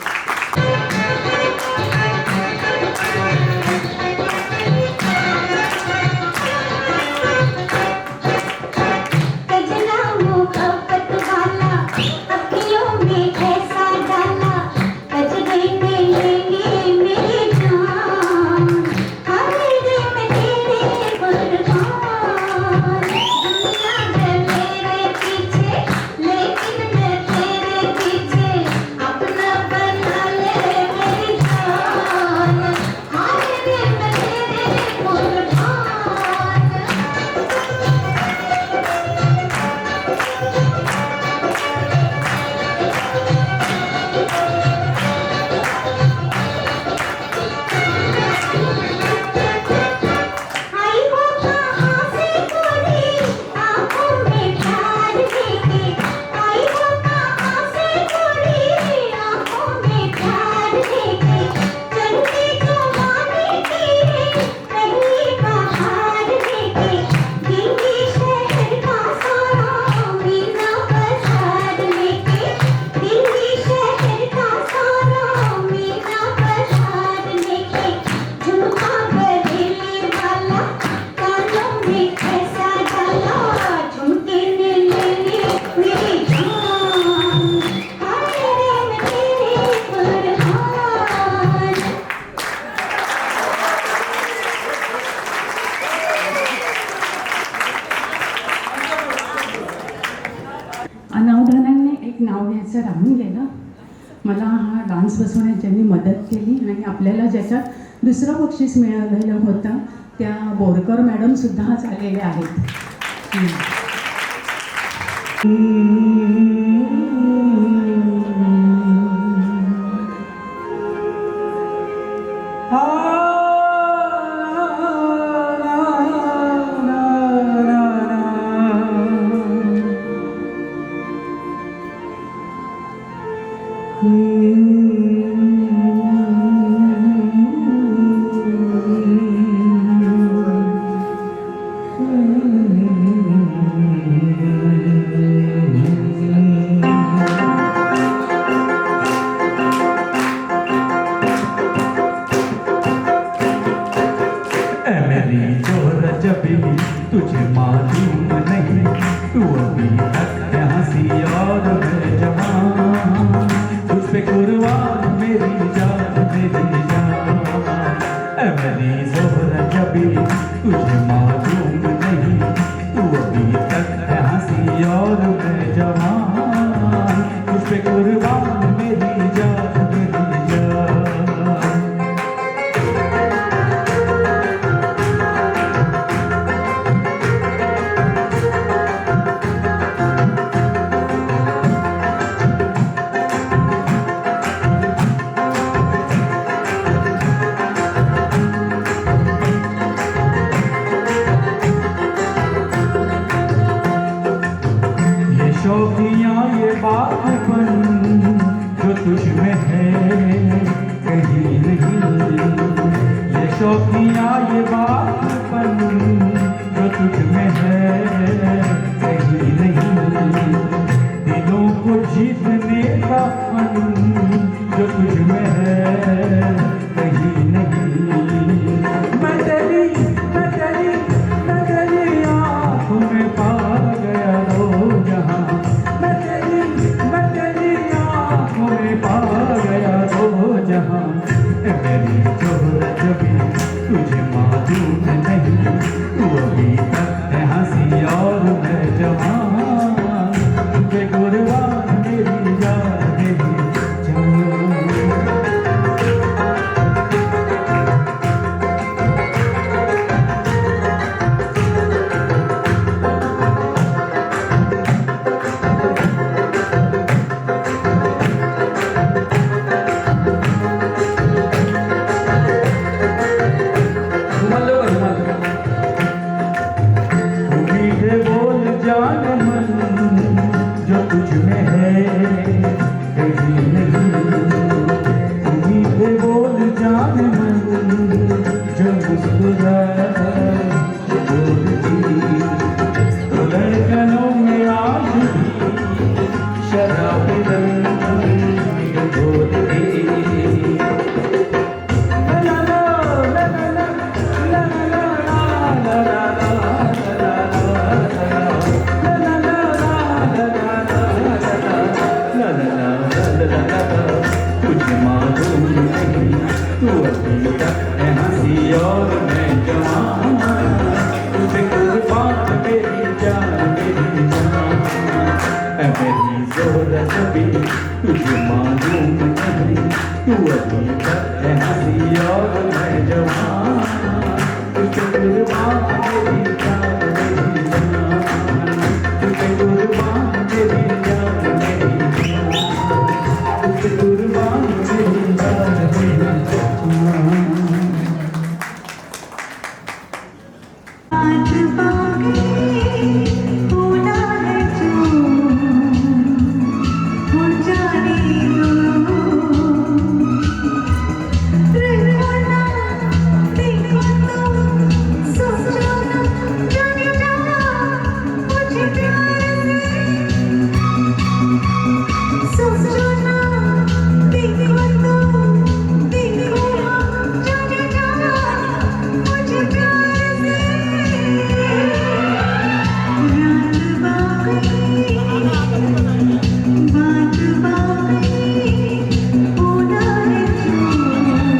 अनावधानाने एक नाव घ्यायचं राहून गेलं. मला हा डान्स बसवण्यात ज्यांनी मदत केली आणि आपल्याला ज्याच्यात दुसरं बक्षीस मिळालेलं होतं त्या बोरकर मॅडमसुद्धा आज आलेल्या आहेत. तुझे मालूम नहीं तू अभी तक हंसी और मैं जवान, तुझ पे कुर्बान मेरी जान मेरी ज़ोहरा जबी तुझे मालूम नहीं तू अभी तक हंसी और मैं जवान, तुझ पे कुर्बान मेरी जान शौकियाँ ये बातपन जो तुझ में है कहीं नहीं, ये शौकियाँ ये बातपन जो तुझ में है कहीं नहीं, दिलों को जीतने का फन जो तुझ में है कहीं नहीं। मैं तेरी आँखों में पा गया रो जहाँ, मैं तेरी आँखों में पा गया रो जहाँ, मेरी ज़ोहरा जबी तुझे मालूम नहीं तू अभी तक है हंसी और मैं जवान, तुझे कुर्बान मेरी जान मेरी जान। भी नहीं मीठे बोल जाने मन जो मुस्कुराता बोलती तो धड़कनों में आज भी शराब रंग बोलती ला ला ला ला ला ला कुछ मालूम नहीं तू अभी तक है हंसी और मैं जवान तुझे कुर्बान मेरी जान है मेरी ज़रूरत भी तुझे मालूम नहीं तू अभी तक है हंसी और मैं जवान तुझे कुर्बान मेरी जान तुझे कुर्बान मेरी जान तुझे कुर्बान मेरी जान आज बाकी होना है जो हो जाने दो रहना देखो तो सोचो ना जाने जाना मुझे प्यार से सोचो ना देखो तो देखो जाने जाना मुझे प्यार से रात बाकी होना है जो हो जाने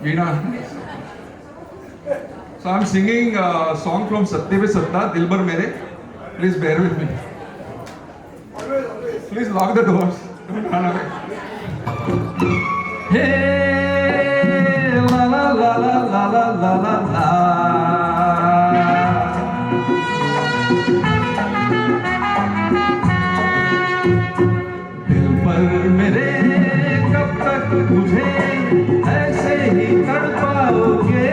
Veena. So I'm singing a song from Satya Pe Satta, Dilbar Mere. Please bear with me. Please lock the doors. Don't run away. Hey, la la la la la la la la la. दिल पर मेरे कब तक तुझे ऐसे ही तड़पाओगे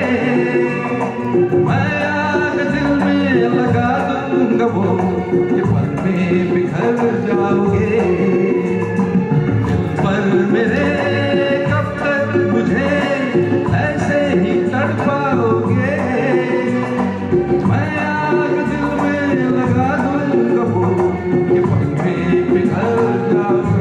मैं आग दिल में लगा दूंगा वो ये पल में बिखर जाओगे दिल पर मेरे कब तक मुझे ऐसे ही तड़पाओगे मैं आग दिल में लगा दूंगा वो ये पल में बिखर जाओगे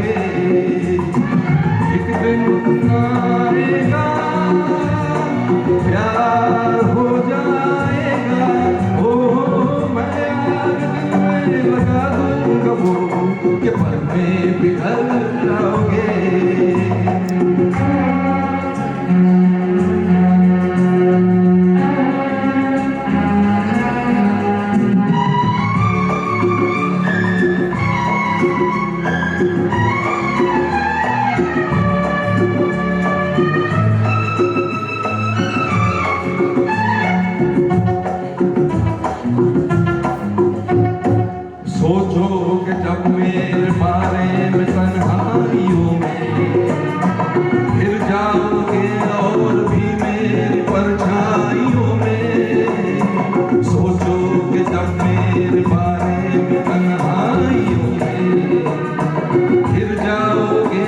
जाओगे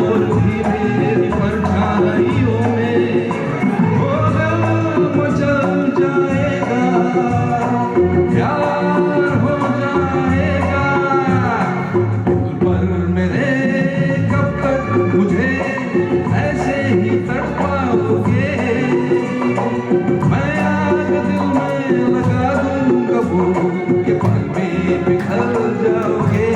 और भी मेरी परछाइयों में वो गम मचल जाएगा, प्यार हो जाएगा। पर मेरे कब तक मुझे ऐसे ही तड़पाओगे, मैं आग दिल में लगा दूं कबू के पल में बिखर जाओगे।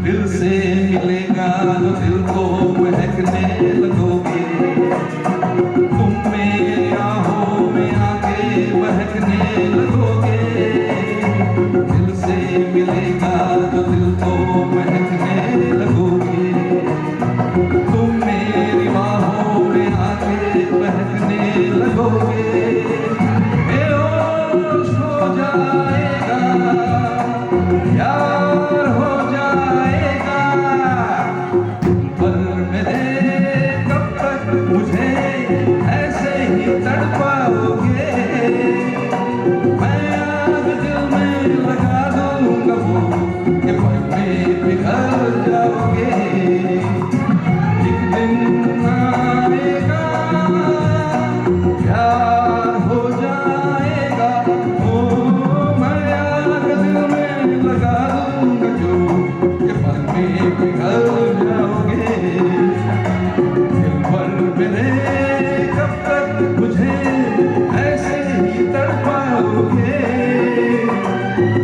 दिल से मिलेगा तो दिल को महकने लगोगे, तुम मेरे आहों में आके महकने लगोगे। दिल से मिलेगा तो दिल को महकने लगोगे, तुम मेरी बाहों में आके महकने लगोगे। बेहोश हो जाएगा, यार हो जाएगा। पर मेरे कब तक मुझे ऐसे ही तड़पाओगे, मैं आग दिल में लगा दूंगा वो कि पल में पिघल जाओगे। एक दिन आएगा, प्यार हो जाएगा, ओ मैं आग दिल में लगा दूंगा जो कि पल में पिघल जाओगे। दिल भर मेरे कब तक मुझे ऐसे ही तड़पाओगे,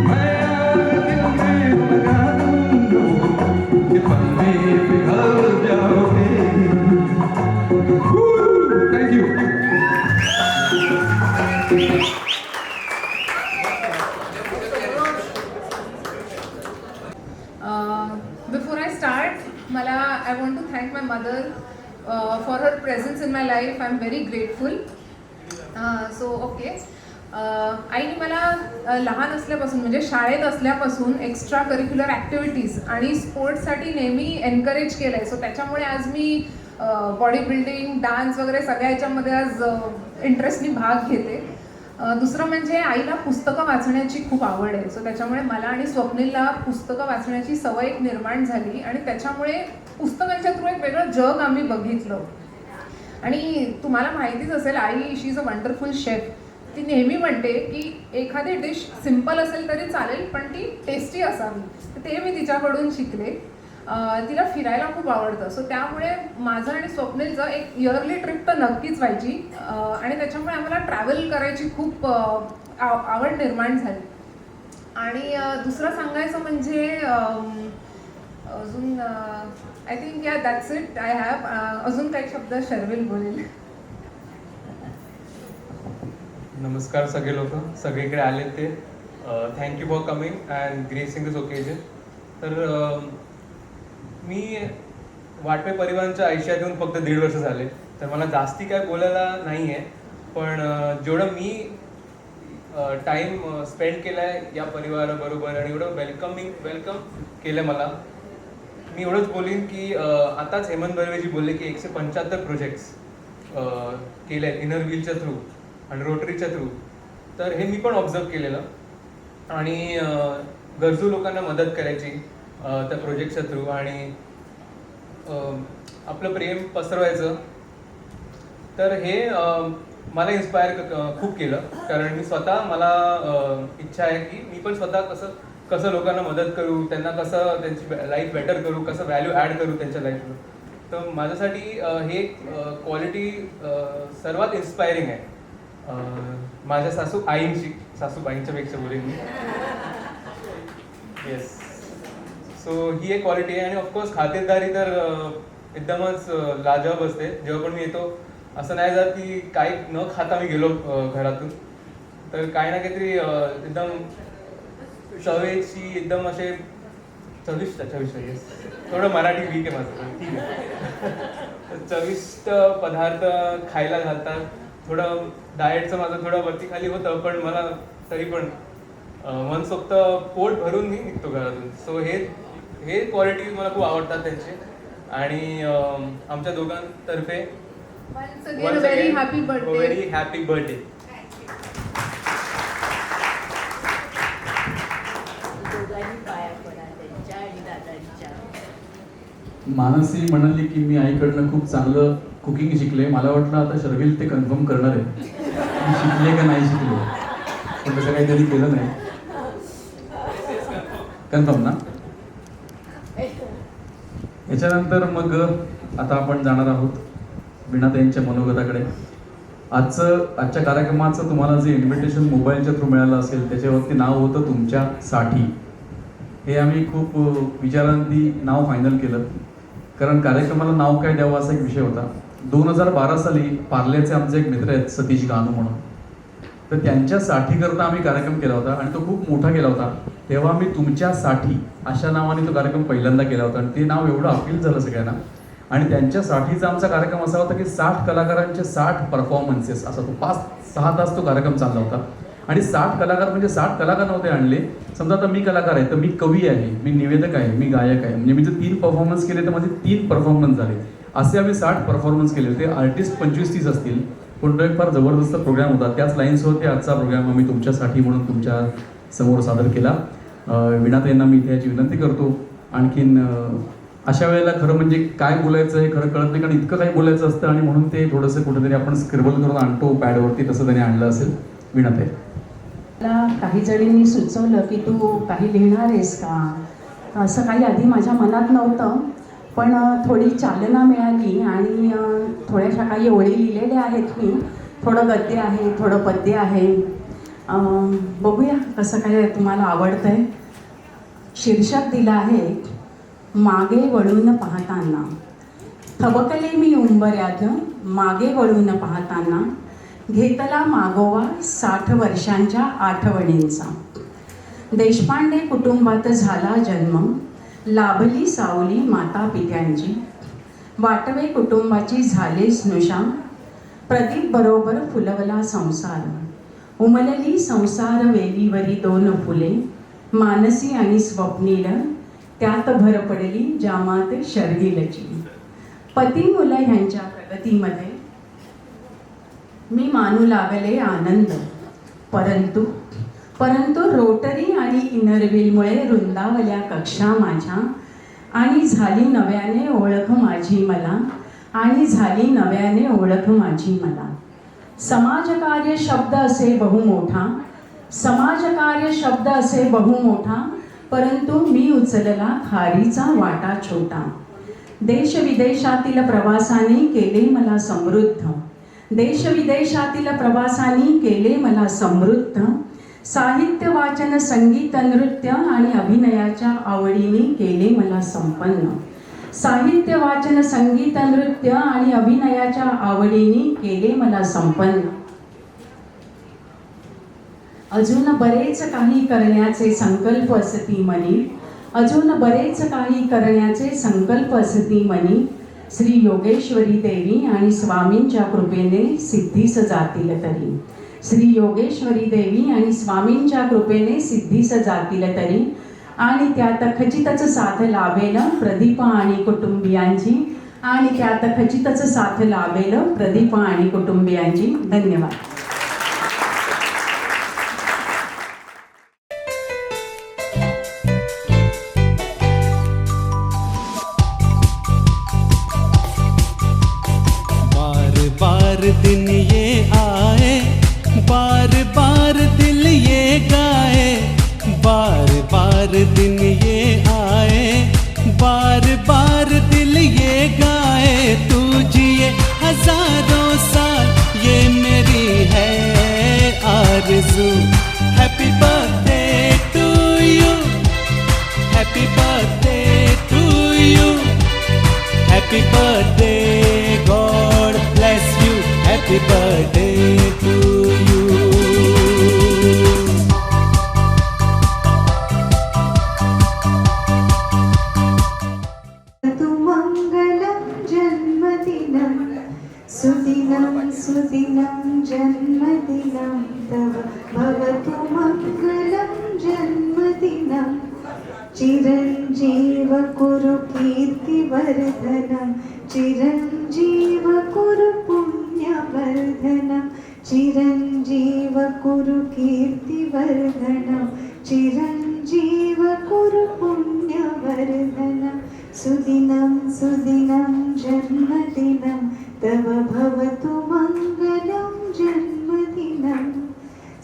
मैं आग दिल में लगा दूंगा कि पल में पिघल जाओगे। Thank you. Before I start, I want to thank my mother for her presence in my life. I'm very grateful. आईने मला लहान असल्यापासून म्हणजे शाळेत असल्यापासून एक्स्ट्रा करिक्युलर ॲक्टिव्हिटीज आणि स्पोर्ट्ससाठी नेहमी एनकरेज केलं आहे. सो त्याच्यामुळे आज मी बॉडी बिल्डिंग, डान्स वगैरे सगळ्या ह्याच्यामध्ये आज इंटरेस्टनी भाग घेते. दुसरं म्हणजे आईला पुस्तकं वाचण्याची खूप आवड आहे. सो त्याच्यामुळे मला आणि स्वप्नीलला पुस्तकं वाचण्याची सवय एक निर्माण झाली आणि त्याच्यामुळे पुस्तकांच्या थ्रू एक वेगळं जग आम्ही बघितलं. आणि तुम्हाला माहितीच असेल, I she is a wonderful chef. ती नेहमी म्हणते की एखादी डिश सिम्पल असेल तरी चालेल पण ती टेस्टी असावी. तर ते मी तिच्याकडून शिकले. तिला फिरायला खूप आवडतं. सो त्यामुळे माझं आणि स्वप्नीलचं एक इयरली ट्रिप तर नक्कीच व्हायची आणि त्याच्यामुळे आम्हाला ट्रॅव्हल करायची खूप आवड निर्माण झाली. आणि दुसरं सांगायचं म्हणजे अजून आय थिंक या दॅट्स इट आय हॅव. अजून काही शब्द शर्विल बोलेल. नमस्कार सगळे लोक सगळीकडे आले ते. Thank you for coming and gracing this occasion. तर मी वाटवे परिवारांच्या आयुष्यात येऊन फक्त 1.5 वर्ष झाले, तर मला जास्ती काय बोलायला नाही आहे. पण जेवढं मी टाईम स्पेंड केला आहे या परिवाराबरोबर आणि एवढं वेलकम केलं मला, मी एवढंच बोलीन की आताच हेमंत बर्वेजी बोलले की 175 प्रोजेक्ट्स केले आहेत इनर व्हीलच्या थ्रू आणि रोटरीच्या थ्रू. तर हे मी पण ऑब्झर्व केलेलं आणि गरजू लोकांना मदत करायची त्या प्रोजेक्टच्या थ्रू आणि आपलं प्रेम पसरवायचं. तर हे मला इन्स्पायर खूप केलं, कारण मी स्वतः मला इच्छा आहे की मी पण स्वतः कसं लोकांना मदत करू, त्यांना कसं त्यांची लाईफ बेटर करू, कसं व्हॅल्यू ॲड करू त्यांच्या लाईफला. तर माझ्यासाठी हे क्वालिटी सर्वात इन्स्पायरिंग आहे. माझ्या सासूबाईंच्या पेक्षा बोलेन मी. येस. सो ही एक क्वालिटी आहे आणि ऑफकोर्स खातिरदारी तर एकदमच लाजवाब असते. जेव्हा पण मी येतो असं नाही जात की काही न खाता मी गेलो घरातून. तर काही ना काहीतरी एकदम चवेची एकदम असे चविष्ट येस थोडं मराठी वीक आहे माझं, ठीक आहे. चविष्ट पदार्थ खायला घालतात. थोडं डाएटचं माझं थोडं वरती खाली होतं, पण मला तरी पण मनसोक्त पोट भरून मी निघतो घरातून. सो हे क्वालिटी मला खूप आवडतात त्यांचे. आणि आमच्या दोघांतर्फे very happy birthday. Very happy birthday. Mansi म्हणाली की मी आईकडनं खूप चांगलं कुकिंग शिकले. मला वाटलं आता शर्विल ते कन्फर्म करणार आहे मी शिकले का नाही शिकले, पण तसं काही त्यांनी केलं नाही. कन्फर्म ना. याच्यानंतर मग आता आपण जाणार आहोत वीणाताईंच्या मनोगताकडे. आजच्या कार्यक्रमाचं तुम्हाला जे इन्व्हिटेशन मोबाईलच्या थ्रू मिळालं असेल त्याच्यावरती नाव होतं तुमच्यासाठी. हे आम्ही खूप विचारांती नाव फायनल केलं, कारण कार्यक्रमाला नाव काय द्यावं असा एक विषय होता. 2012 साली पार्ल्याचे आमचे एक मित्र आहेत सतीश गानू म्हणून, तर त्यांच्यासाठी करता आम्ही कार्यक्रम केला होता आणि तो खूप मोठा केला होता. तेव्हा आम्ही तुमच्यासाठी अशा नावाने तो कार्यक्रम पहिल्यांदा केला होता आणि ते नाव एवढं अपील झालं सगळ्यांना. आणि त्यांच्यासाठीचा आमचा कार्यक्रम असा होता की 60 कलाकारांचे 60 परफॉर्मन्सेस असा तो 5-6 तास तो कार्यक्रम चालला होता. आणि 60 कलाकार म्हणजे 60 कलाकार नव्हते आणले. समजा आता मी कलाकार आहे तर मी कवी आहे, मी निवेदक आहे, मी गायक आहे, म्हणजे मी जर 3 परफॉर्मन्स केले तर माझे 3 परफॉर्मन्स झाले. असे आम्ही 60 परफॉर्मन्स केले. ते आर्टिस्ट 25-30 असतील, पण तो एक फार जबरदस्त प्रोग्राम होता. त्याच लाईन्सवरती आजचा प्रोग्राम आम्ही तुमच्यासाठी म्हणून तुमच्या समोर सादर केला. वीणाताईंना मी इथे याची विनंती करतो. आणखीन अशा वेळेला खरं म्हणजे काय बोलायचं हे खरं कळत नाही, कारण इतकं काही बोलायचं असतं आणि म्हणून ते थोडंसं कुठेतरी आपण स्क्रिबल करून आणतो पॅडवरती, तसं त्याने आणलं असेल. वीणाताई, मला काही जणींनी सुचवलं की तू काही लिहिणार आहेस का, असं काही आधी माझ्या मनात नव्हतं, पण थोडी चालना मिळाली आणि थोड्याशा काही ओळी लिहिलेल्या आहेत मी. थोडं गद्य आहे, थोडं पद्य आहे. बघूया कसं काय तुम्हाला आवडतं आहे. शीर्षक दिलं आहे मागे वळून पाहताना. थबकले मी उंबऱ्यात मागे वळून पाहताना, घेतला मागोवा 60 वर्षांच्या आठवणींचा. देशपांडे कुटुंबात झाला जन्म, लाभली सावली माता पित्यांची. वाटवे कुटुंबाची झाले स्नुषा, प्रदीप बरोबर फुलवला संसार. उमलली संसार वेलीवरी 2 फुले, मानसी आणि स्वप्नील, त्यात भर पडली जामात शर्विलची. पती मुलं ह्यांच्या प्रगतीमध्ये मी मानू लागले आनंद, परंतु रोटरी आणि इनरव्हीलमुळे रुंदावल्या कक्षा माझ्या, आणि झाली नव्याने ओळख माझी मला, आणि झाली नव्याने ओळख माझी मला. समाजकार्य शब्द असे बहुमोठा, समाजकार्य शब्द असे बहुमोठा, परंतु मी उचलला खारीचा वाटा छोटा. देशविदेशातील प्रवासाने केले मला समृद्ध, देशविदेशातील प्रवासाने केले मला समृद्ध. साहित्य वाचन संगीत नृत्य आणि अभिनयाच्या आवडीने केले मला संपन्न. साहित्य वाचन संगीत नृत्य आणि अभिनयाच्या आवडीने केले मला संपन्न. अजून बरेच काही करण्याचे संकल्प असती मनी, अजून बरेच काही करण्याचे संकल्प असती मनी. श्री योगेश्वरी देवी आणि स्वामींच्या कृपेने सिद्धीस जातील तरी, श्री योगेश्वरी देवी आणि स्वामींच्या कृपेने सिद्धीस जातील तरी. आणि त्यात खचितच साथ लाभेल प्रदीप आणि कुटुंबियांची, आणि त्यात खचितच साथ लाभेल प्रदीप आणि कुटुंबियांची. धन्यवाद. बार दिन ये आए, बार बार दिल ये गाए, बार बार दिन ये आए, बार बार दिल ये गाए. तू जिए हजारों साल ये मेरी है जन्मदिनं तव भवतु मङ्गलं जन्मदिनं चिरञ्जीव कुरु कीर्तिवर्धनं चिरञ्जीव कुरु पुण्यवर्धनं चिरञ्जीव कुरु कीर्तिवर्धनं चिरञ्जीव कुरु पुण्यवर्धनं सुदिनं सुदिनं जन्मदिनं तव भवतु मङ्गलं जन्मदिनं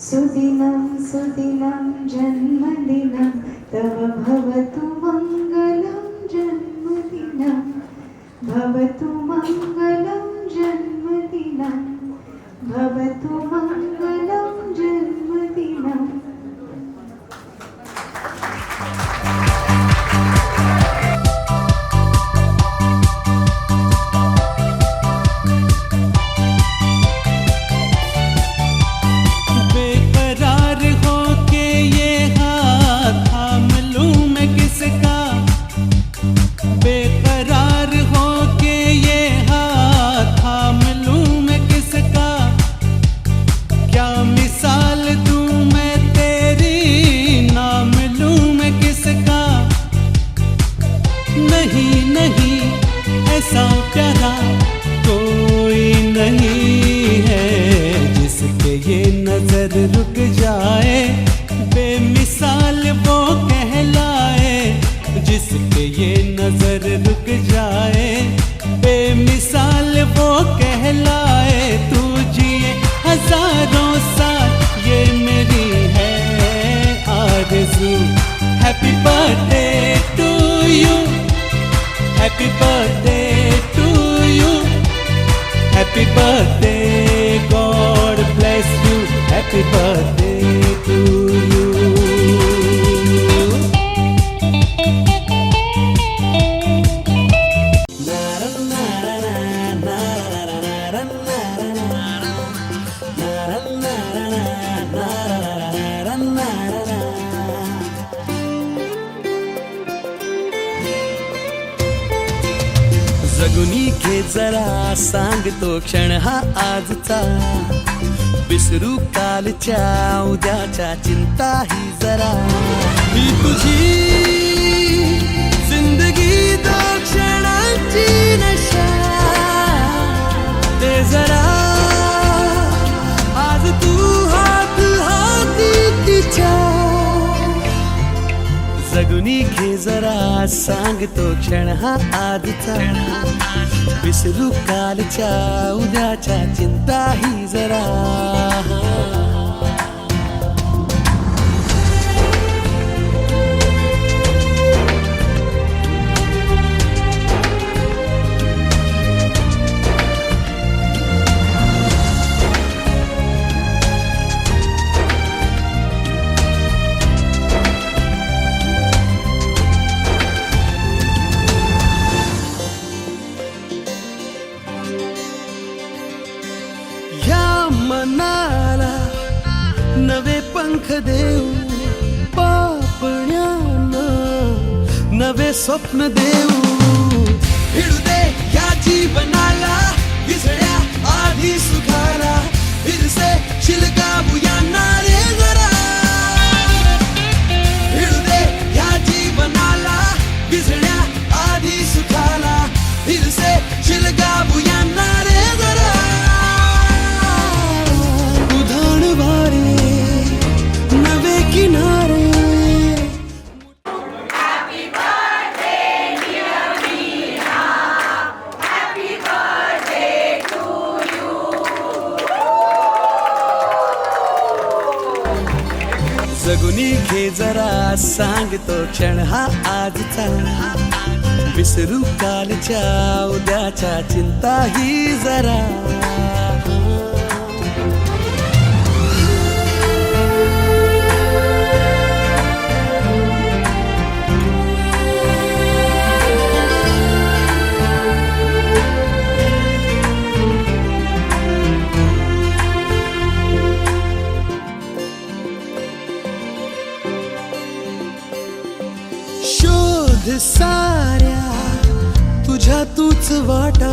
सुदिनं सुदिनं जन्मदिनं तव भवतु मङ्गलं जन्मदिनं भवतु मङ्गलं जन्मदिनं भवतु मङ्गलं जन्मदिनम् बेकरार होके ये हाथ थाम लूं मैं किसका बेकरार होके ये हाथ थाम लूं मैं किसका क्या मिसाल दूं मैं तेरी नाम लूं मैं किसका नहीं नहीं ऐसा प्यारा कोई नहीं है जिसके ये नजर रुक जाए बेमिसाल वो कहलाए जिसके ये नजर रुक जाए बेमिसाल वो कहलाए तू जिए हजारों साल ये मेरी है आरज़ू happy birthday to you happy birthday to you happy birthday God bless you happy birthday to you जगुनी घे जरा सांगतो क्षण हा आजचा विसरू कालच्या उद्याच्या चिंता ही जरा ही तुझी जिंदगी दो क्षणांची नशा ते जरा आज तू हात हाती तिच्या जगुनी घे जरा सांगतो क्षण हा आजचा विसरू कालच्या उद्याच्या चिंता ही जरा मनाला नवे पंख देऊ पापण्यानं नवे स्वप्न देऊ भिडू दे या जीवनाला विसळ्या आधी सुखाला फिरसे शिलकाबूयांना रे जरा भिडू दे या जीवनाला विसळ्या आधी सुखाला फिरसे शिलकाबूयांना रे जरा नवे किनारे Happy birthday dear Meena Happy birthday to you जगुनी घे जरा सांगतो क्षण हा आजचा विसरू कालच्या उद्याच्या चिंता ही जरा शोध साऱ्या तुझ्या तूच वाटा